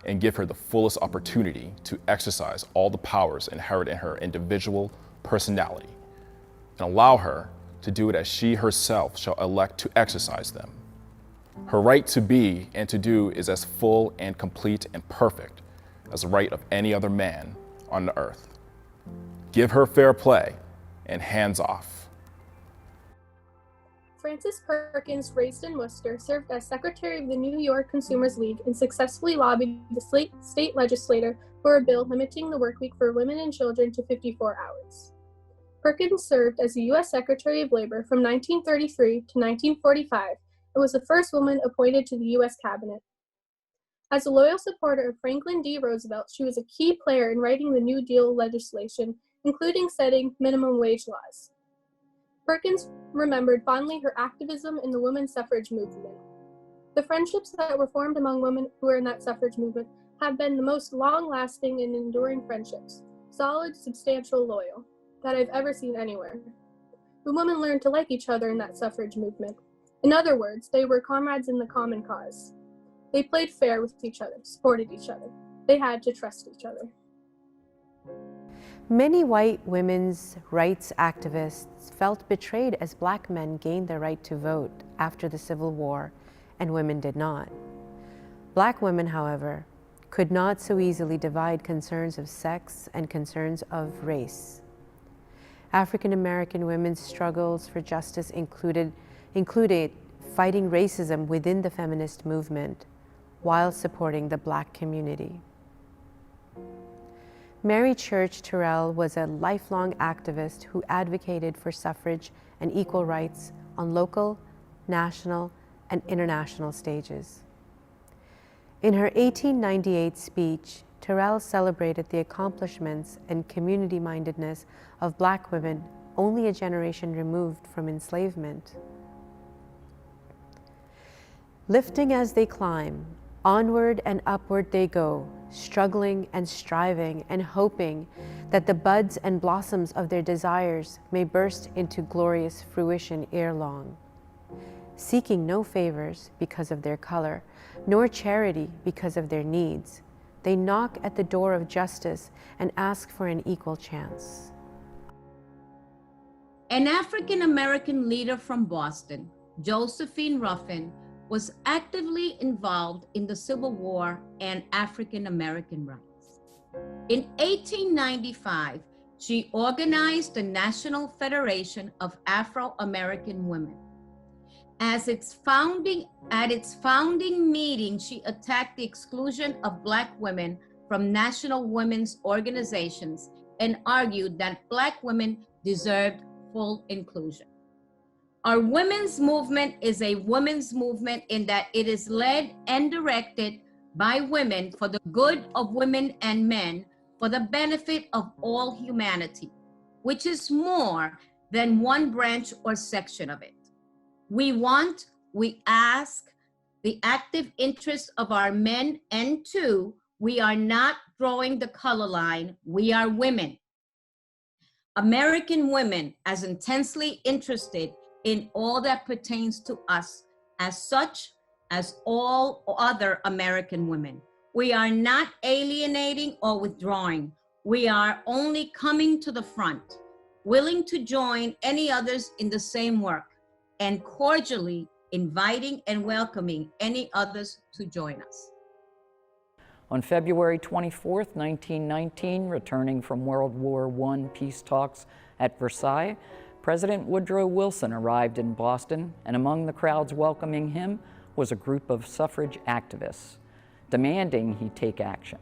and give her the fullest opportunity to exercise all the powers inherent in her individual personality, and allow her to do it as she herself shall elect to exercise them. Her right to be and to do is as full and complete and perfect as the right of any other man on the earth. Give her fair play and hands off. Frances Perkins, raised in Worcester, served as secretary of the New York Consumers League and successfully lobbied the state legislature for a bill limiting the workweek for women and children to 54 hours. Perkins served as the U.S. Secretary of Labor from 1933 to 1945 and was the first woman appointed to the U.S. Cabinet. As a loyal supporter of Franklin D. Roosevelt, she was a key player in writing the New Deal legislation, including setting minimum wage laws. Perkins remembered fondly her activism in the women's suffrage movement. The friendships that were formed among women who were in that suffrage movement have been the most long-lasting and enduring friendships, solid, substantial, loyal, that I've ever seen anywhere. The women learned to like each other in that suffrage movement. In other words, they were comrades in the common cause. They played fair with each other, supported each other. They had to trust each other. Many white women's rights activists felt betrayed as Black men gained the right to vote after the Civil War, and women did not. Black women, however, could not so easily divide concerns of sex and concerns of race. African American women's struggles for justice included fighting racism within the feminist movement while supporting the Black community. Mary Church Terrell was a lifelong activist who advocated for suffrage and equal rights on local, national, and international stages. In her 1898 speech, Terrell celebrated the accomplishments and community-mindedness of Black women only a generation removed from enslavement. Lifting as they climb, onward and upward they go, struggling and striving and hoping that the buds and blossoms of their desires may burst into glorious fruition ere long. Seeking no favors because of their color, nor charity because of their needs, they knock at the door of justice and ask for an equal chance. An African American leader from Boston, Josephine Ruffin, was actively involved in the Civil War and African American rights. In 1895, she organized the National Federation of Afro-American Women. At its founding meeting, she attacked the exclusion of Black women from national women's organizations and argued that Black women deserved full inclusion. Our women's movement is a women's movement in that it is led and directed by women for the good of women and men for the benefit of all humanity, which is more than one branch or section of it. We ask the active interest of our men, and two, we are not drawing the color line, we are women. American women as intensely interested in all that pertains to us as such as all other American women. We are not alienating or withdrawing. We are only coming to the front, willing to join any others in the same work, and cordially inviting and welcoming any others to join us. On February 24th, 1919, returning from World War I peace talks at Versailles, President Woodrow Wilson arrived in Boston, and among the crowds welcoming him was a group of suffrage activists, demanding he take action.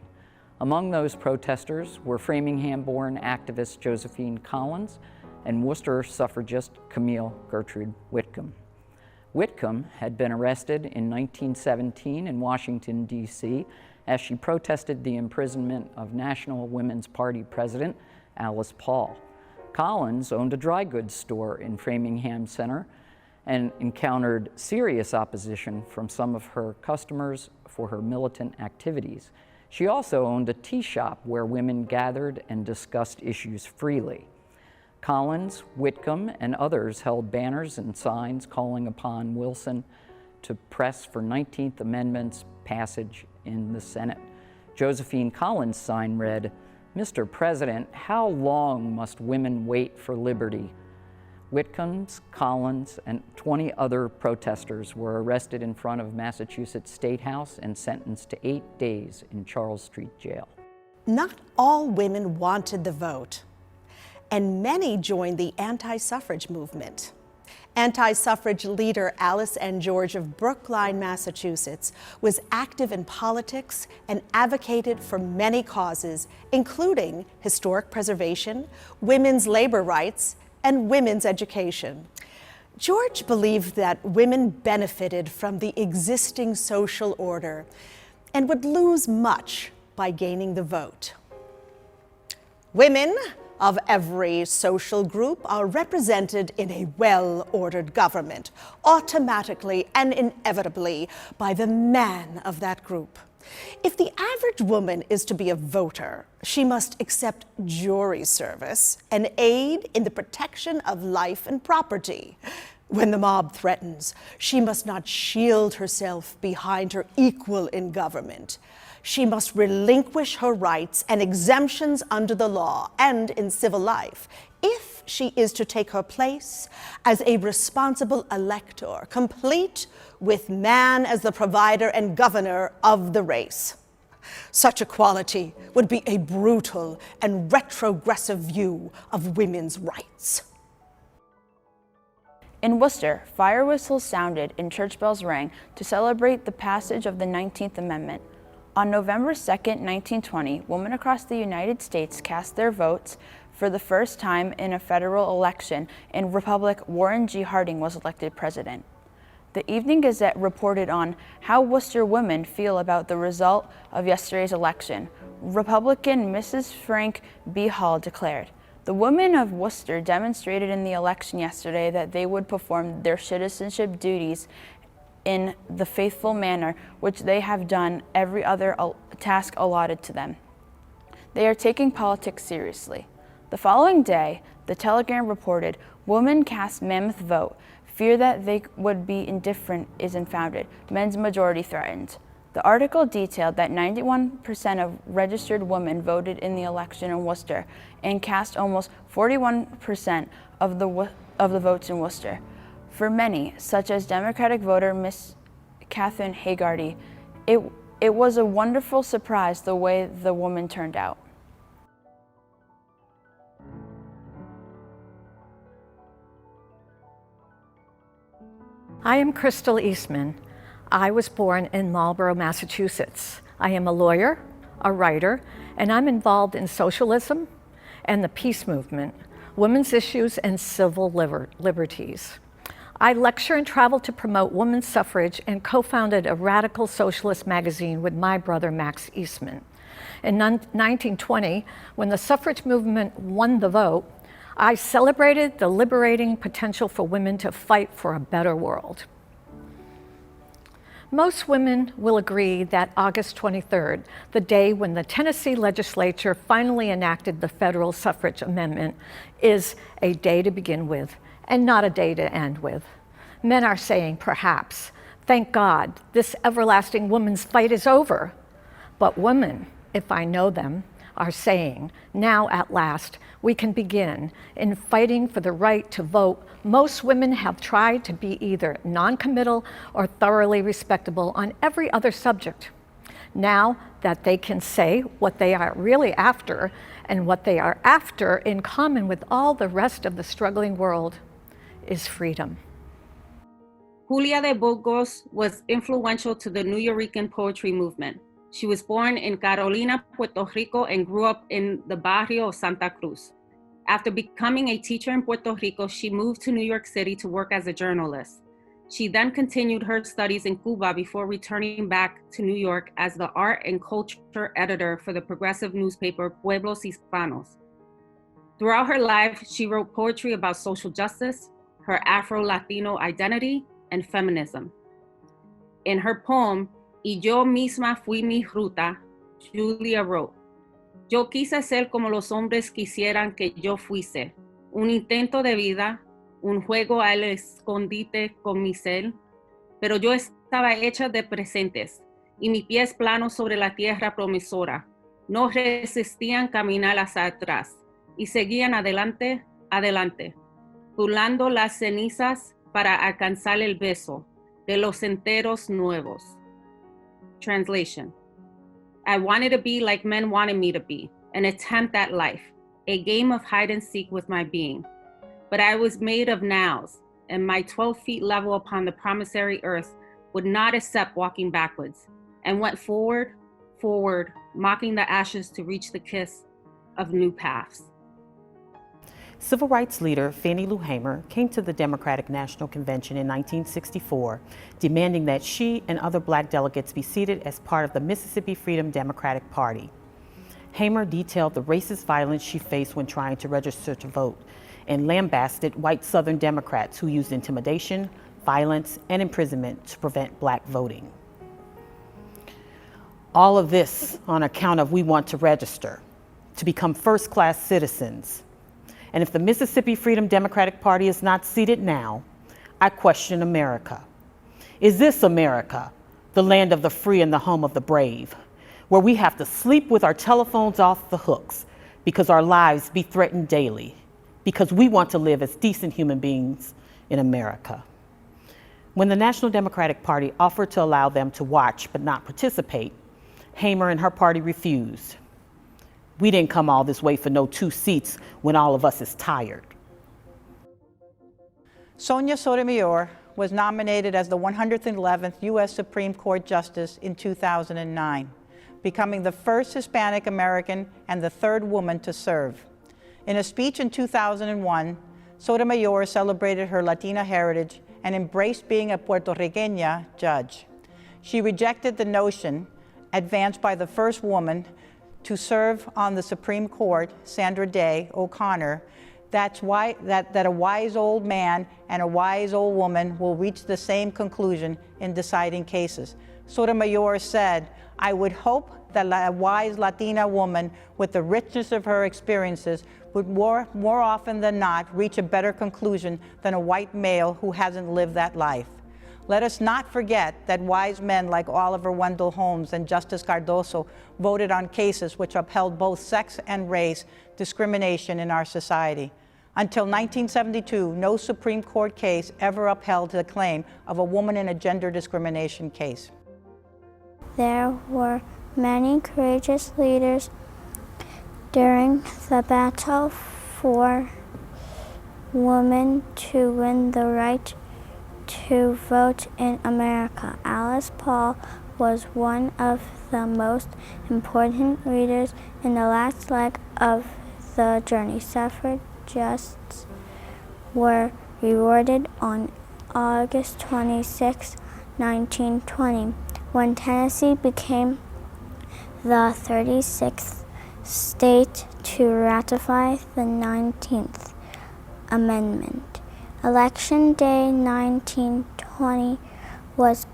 Among those protesters were Framingham-born activist Josephine Collins and Worcester suffragist Camille Gertrude Whitcomb. Whitcomb had been arrested in 1917 in Washington, D.C., as she protested the imprisonment of National Women's Party President Alice Paul. Collins owned a dry goods store in Framingham Center and encountered serious opposition from some of her customers for her militant activities. She also owned a tea shop where women gathered and discussed issues freely. Collins, Whitcomb, and others held banners and signs calling upon Wilson to press for 19th Amendment's passage in the Senate. Josephine Collins' sign read, "Mr. President, how long must women wait for liberty?" Whitcomb's, Collins, and 20 other protesters were arrested in front of Massachusetts State House and sentenced to 8 days in Charles Street Jail. Not all women wanted the vote, and many joined the anti-suffrage movement. Anti-suffrage leader Alice N. George of Brookline, Massachusetts, was active in politics and advocated for many causes, including historic preservation, women's labor rights, and women's education. George believed that women benefited from the existing social order and would lose much by gaining the vote. Women of every social group are represented in a well-ordered government, automatically and inevitably by the man of that group. If the average woman is to be a voter, she must accept jury service and aid in the protection of life and property. When the mob threatens, she must not shield herself behind her equal in government. She must relinquish her rights and exemptions under the law and in civil life if she is to take her place as a responsible elector, complete with man as the provider and governor of the race. Such equality would be a brutal and retrogressive view of women's rights. In Worcester, fire whistles sounded and church bells rang to celebrate the passage of the 19th Amendment. On November 2, 1920, women across the United States cast their votes for the first time in a federal election, and Republican Warren G. Harding was elected president. The Evening Gazette reported on how Worcester women feel about the result of yesterday's election. Republican Mrs. Frank B. Hall declared, "The women of Worcester demonstrated in the election yesterday that they would perform their citizenship duties in the faithful manner which they have done every other task allotted to them. They are taking politics seriously." The following day, the Telegram reported, "Women cast mammoth vote. Fear that they would be indifferent is unfounded. Men's majority threatened." The article detailed that 91% of registered women voted in the election in Worcester and cast almost 41% of the votes in Worcester. For many, such as Democratic voter Miss Catherine Haygarty, it was a wonderful surprise the way the woman turned out. I am Crystal Eastman. I was born in Marlborough, Massachusetts. I am a lawyer, a writer, and I'm involved in socialism and the peace movement, women's issues, and civil liberties. I lecture and travel to promote women's suffrage and co-founded a radical socialist magazine with my brother Max Eastman. In 1920, when the suffrage movement won the vote, I celebrated the liberating potential for women to fight for a better world. Most women will agree that August 23rd, the day when the Tennessee legislature finally enacted the federal suffrage amendment, is a day to begin with and not a day to end with. Men are saying, perhaps, thank God, this everlasting woman's fight is over. But women, if I know them, are saying, now at last, we can begin in fighting for the right to vote. Most women have tried to be either non-committal or thoroughly respectable on every other subject. Now that they can say what they are really after, and what they are after in common with all the rest of the struggling world, is freedom. Julia de Burgos was influential to the Nuyorican poetry movement. She was born in Carolina, Puerto Rico, and grew up in the barrio of Santa Cruz. After becoming a teacher in Puerto Rico, she moved to New York City to work as a journalist. She then continued her studies in Cuba before returning back to New York as the art and culture editor for the progressive newspaper Pueblos Hispanos. Throughout her life, she wrote poetry about social justice, her Afro-Latino identity, and feminism. In her poem, Y yo misma fui mi ruta, Julia wrote, "Yo quise ser como los hombres quisieran que yo fuese, un intento de vida, un juego al escondite con mi ser, pero yo estaba hecha de presentes, y mis pies planos sobre la tierra promisora, no resistían caminar hacia atrás, y seguían adelante, adelante, pulando las cenizas para alcanzar el beso de los enteros nuevos." Translation: I wanted to be like men wanted me to be, an attempt at life, a game of hide and seek with my being. But I was made of nows, and my 12 feet level upon the promissory earth would not accept walking backwards, and went forward, forward, mocking the ashes to reach the kiss of new paths. Civil rights leader Fannie Lou Hamer came to the Democratic National Convention in 1964, demanding that she and other black delegates be seated as part of the Mississippi Freedom Democratic Party. Hamer detailed the racist violence she faced when trying to register to vote and lambasted white Southern Democrats who used intimidation, violence, and imprisonment to prevent black voting. All of this on account of we want to register, to become first-class citizens. And if the Mississippi Freedom Democratic Party is not seated now, I question America. Is this America, the land of the free and the home of the brave, where we have to sleep with our telephones off the hooks because our lives be threatened daily, because we want to live as decent human beings in America? When the National Democratic Party offered to allow them to watch but not participate, Hamer and her party refused. We didn't come all this way for no 2 seats when all of us is tired. Sonia Sotomayor was nominated as the 111th U.S. Supreme Court Justice in 2009, becoming the first Hispanic American and the 3rd woman to serve. In a speech in 2001, Sotomayor celebrated her Latina heritage and embraced being a Puerto Riqueña judge. She rejected the notion, advanced by the first woman to serve on the Supreme Court, Sandra Day O'Connor, that a wise old man and a wise old woman will reach the same conclusion in deciding cases. Sotomayor said, "I would hope that a wise Latina woman with the richness of her experiences would more often than not reach a better conclusion than a white male who hasn't lived that life." Let us not forget that wise men like Oliver Wendell Holmes and Justice Cardoso voted on cases which upheld both sex and race discrimination in our society. Until 1972, no Supreme Court case ever upheld the claim of a woman in a gender discrimination case. There were many courageous leaders during the battle for women to win the right to vote in America. Alice Paul was one of the most important leaders in the last leg of the journey. Suffragists were rewarded on August 26, 1920, when Tennessee became the 36th state to ratify the 19th Amendment. Election Day 1920 was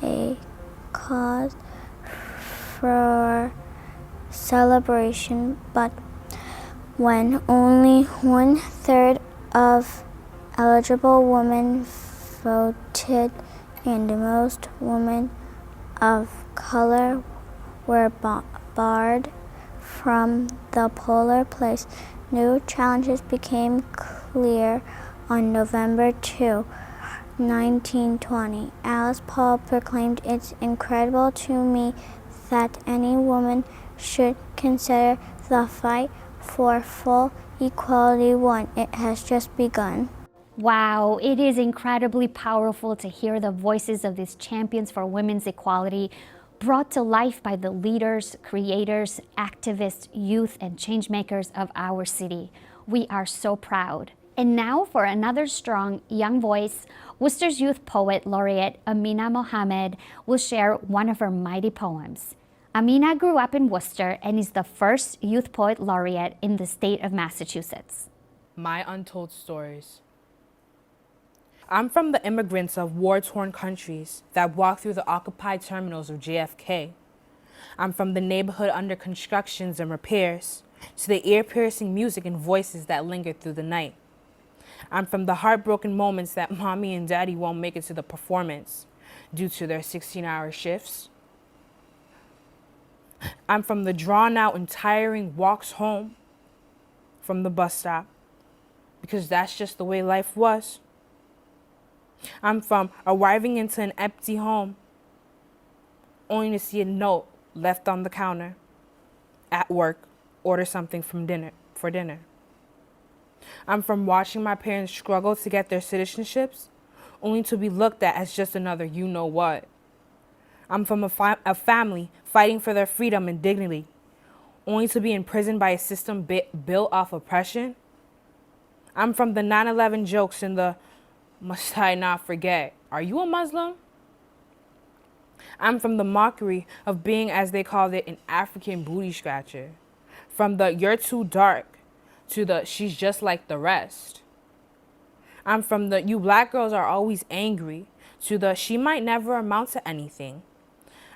a cause for celebration, but when only 1/3 of eligible women voted and most women of color were barred from the polling place, new challenges became clear on November 2, 1920. Alice Paul proclaimed, "It's incredible to me that any woman should consider the fight for full equality won. It has just begun." Wow, it is incredibly powerful to hear the voices of these champions for women's equality brought to life by the leaders, creators, activists, youth, and changemakers of our city. We are so proud. And now for another strong young voice, Worcester's Youth Poet Laureate Amina Mohammed will share one of her mighty poems. Amina grew up in Worcester and is the first Youth Poet Laureate in the state of Massachusetts. My untold stories. I'm from the immigrants of war-torn countries that walk through the occupied terminals of JFK. I'm from the neighborhood under constructions and repairs, to the ear-piercing music and voices that linger through the night. I'm from the heartbroken moments that mommy and daddy won't make it to the performance due to their 16-hour shifts. I'm from the drawn-out and tiring walks home from the bus stop, because that's just the way life was. I'm from arriving into an empty home, only to see a note left on the counter. At work, order something for dinner. I'm from watching my parents struggle to get their citizenships, only to be looked at as just another you-know-what. I'm from a family fighting for their freedom and dignity, only to be imprisoned by a system built off oppression. I'm from the 9/11 jokes and the "must I not forget, are you a Muslim?" I'm from the mockery of being, as they called it, an African booty scratcher. From the "you're too dark" to the "she's just like the rest." I'm from the "you black girls are always angry" to the "she might never amount to anything."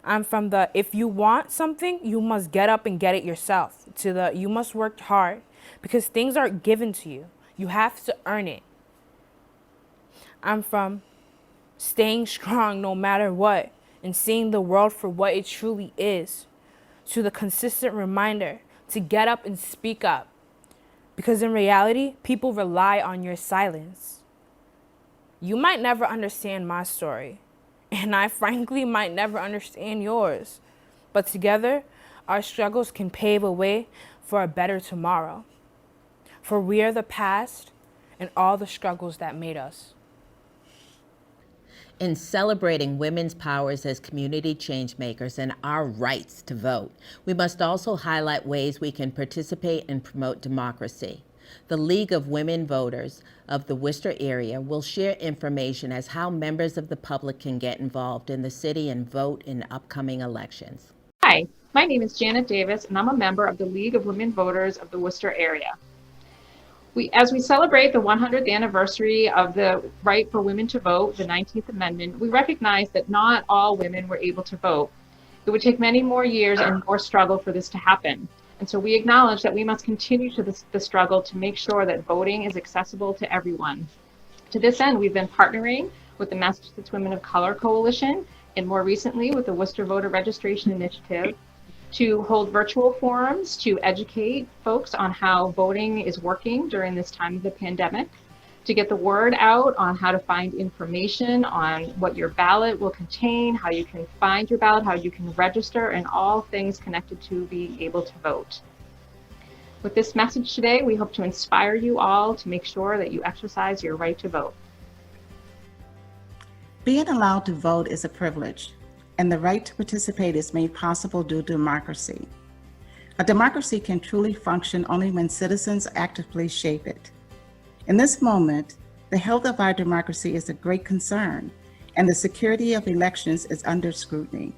I'm from the "if you want something, you must get up and get it yourself" to the "you must work hard because things aren't given to you. You have to earn it." I'm from staying strong no matter what and seeing the world for what it truly is, to the consistent reminder to get up and speak up. Because in reality, people rely on your silence. You might never understand my story, and I frankly might never understand yours. But together, our struggles can pave a way for a better tomorrow. For we are the past and all the struggles that made us. In celebrating women's powers as community changemakers and our rights to vote, we must also highlight ways we can participate and promote democracy. The League of Women Voters of the Worcester area will share information as how members of the public can get involved in the city and vote in upcoming elections. Hi, my name is Janet Davis, and I'm a member of the League of Women Voters of the Worcester area. As we celebrate the 100th anniversary of the right for women to vote, the 19th Amendment, we recognize that not all women were able to vote. It would take many more years and more struggle for this to happen. And so we acknowledge that we must continue the struggle to make sure that voting is accessible to everyone. To this end, we've been partnering with the Massachusetts Women of Color Coalition and more recently with the Worcester Voter Registration Initiative to hold virtual forums to educate folks on how voting is working during this time of the pandemic, to get the word out on how to find information on what your ballot will contain, how you can find your ballot, how you can register, and all things connected to being able to vote. With this message today, we hope to inspire you all to make sure that you exercise your right to vote. Being allowed to vote is a privilege, and the right to participate is made possible due to democracy. A democracy can truly function only when citizens actively shape it. In this moment, the health of our democracy is a great concern, and the security of elections is under scrutiny.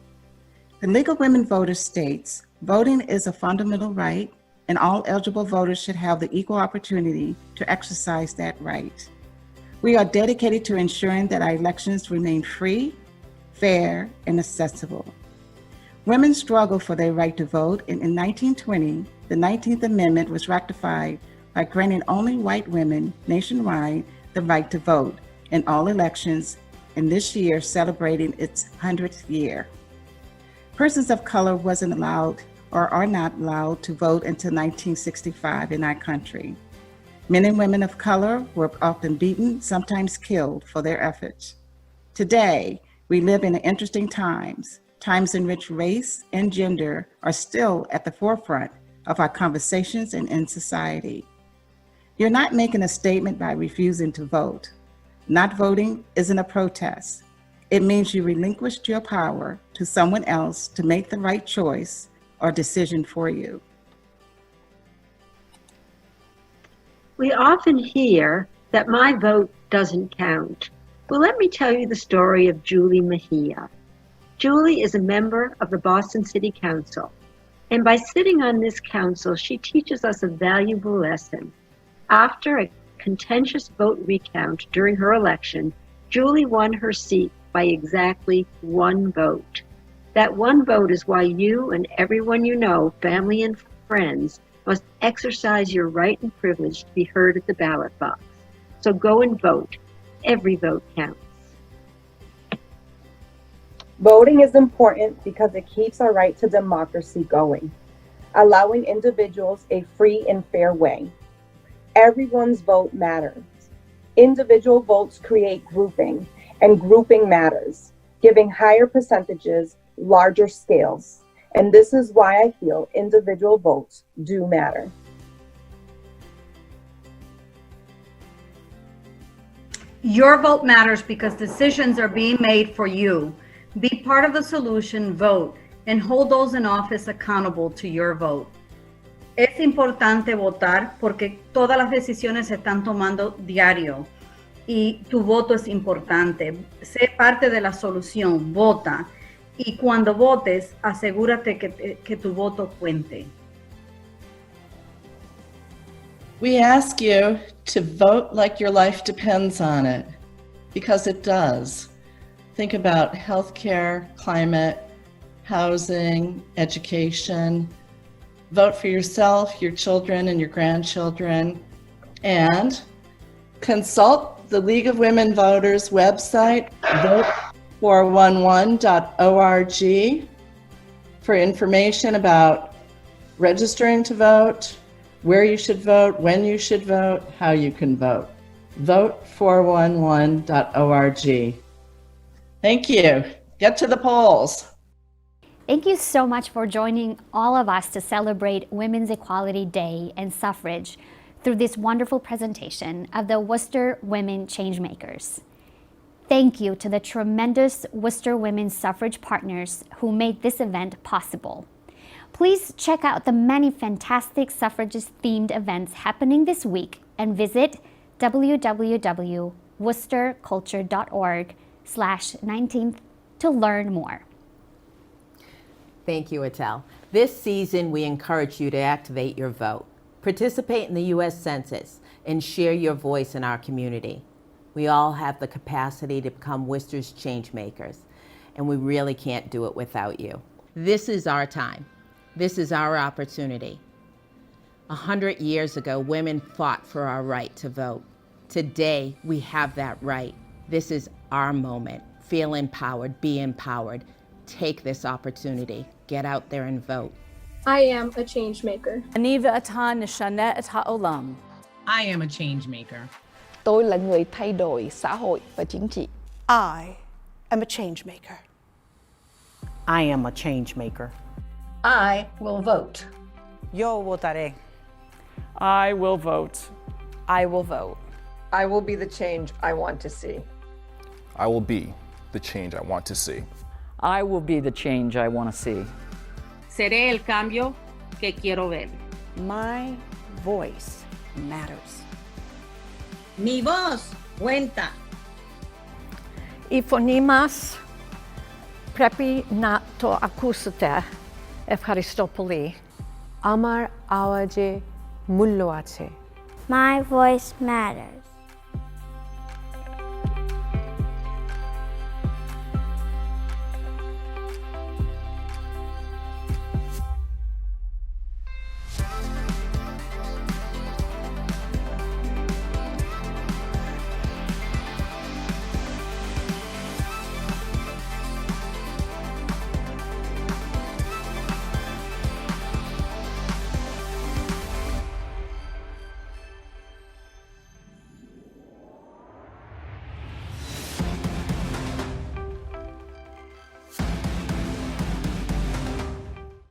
The League of Women Voters states, voting is a fundamental right, and all eligible voters should have the equal opportunity to exercise that right. We are dedicated to ensuring that our elections remain free, fair, and accessible. Women struggled for their right to vote, and in 1920, the 19th Amendment was ratified by granting only white women nationwide the right to vote in all elections, and this year celebrating its 100th year. Persons of color wasn't allowed or are not allowed to vote until 1965 in our country. Men and women of color were often beaten, sometimes killed for their efforts. Today, we live in interesting times in which race and gender are still at the forefront of our conversations and in society. You're not making a statement by refusing to vote. Not voting isn't a protest. It means you relinquished your power to someone else to make the right choice or decision for you. We often hear that my vote doesn't count. Well, let me tell you the story of Julie Mejia. Julie is a member of the Boston City Council, and by sitting on this council, she teaches us a valuable lesson. After a contentious vote recount during her election, Julie won her seat by exactly one vote. That one vote is why you and everyone you know, family and friends, must exercise your right and privilege to be heard at the ballot box. So go and vote. Every vote counts. Voting is important because it keeps our right to democracy going, allowing individuals a free and fair way. Everyone's vote matters. Individual votes create grouping, and grouping matters, giving higher percentages, larger scales. And this is why I feel individual votes do matter. Your vote matters because decisions are being made for you. Be part of the solution, vote, and hold those in office accountable to your vote. Es importante votar porque todas las decisiones se están tomando diario y tu voto es importante. Sé parte de la solución, vota. Y cuando votes, asegúrate que tu voto cuente. We ask you to vote like your life depends on it, because it does. Think about healthcare, climate, housing, education. Vote for yourself, your children, and your grandchildren. And consult the League of Women Voters website, vote411.org, for information about registering to vote, where you should vote, when you should vote, how you can vote. Vote411.org. Thank you. Get to the polls. Thank you so much for joining all of us to celebrate Women's Equality Day and suffrage through this wonderful presentation of the Worcester Women Changemakers. Thank you to the tremendous Worcester Women's Suffrage partners who made this event possible. Please check out the many fantastic suffragist-themed events happening this week and visit www.worcesterculture.org/19th to learn more. Thank you, Attell. This season, we encourage you to activate your vote, participate in the U.S. Census, and share your voice in our community. We all have the capacity to become Worcester's change makers, and we really can't do it without you. This is our time. This is our opportunity. 100 years ago, women fought for our right to vote. Today, we have that right. This is our moment. Feel empowered, be empowered. Take this opportunity. Get out there and vote. I am a change maker. Aniva Atan Nishanet Ha'olam. I am a change maker. Tôi là người thay đổi xã hội và chính trị. I am a change maker. I am a change maker. I will vote. Yo votaré. I will vote. I will vote. I will be the change I want to see. I will be the change I want to see. I will be the change I want to see. Seré el cambio que quiero ver. My voice matters. Mi voz cuenta. Οι φωνή μας πρέπει να το ακούσετε. Ευχαριστώ πολύ. Amar awaje mullo ache. My voice matters.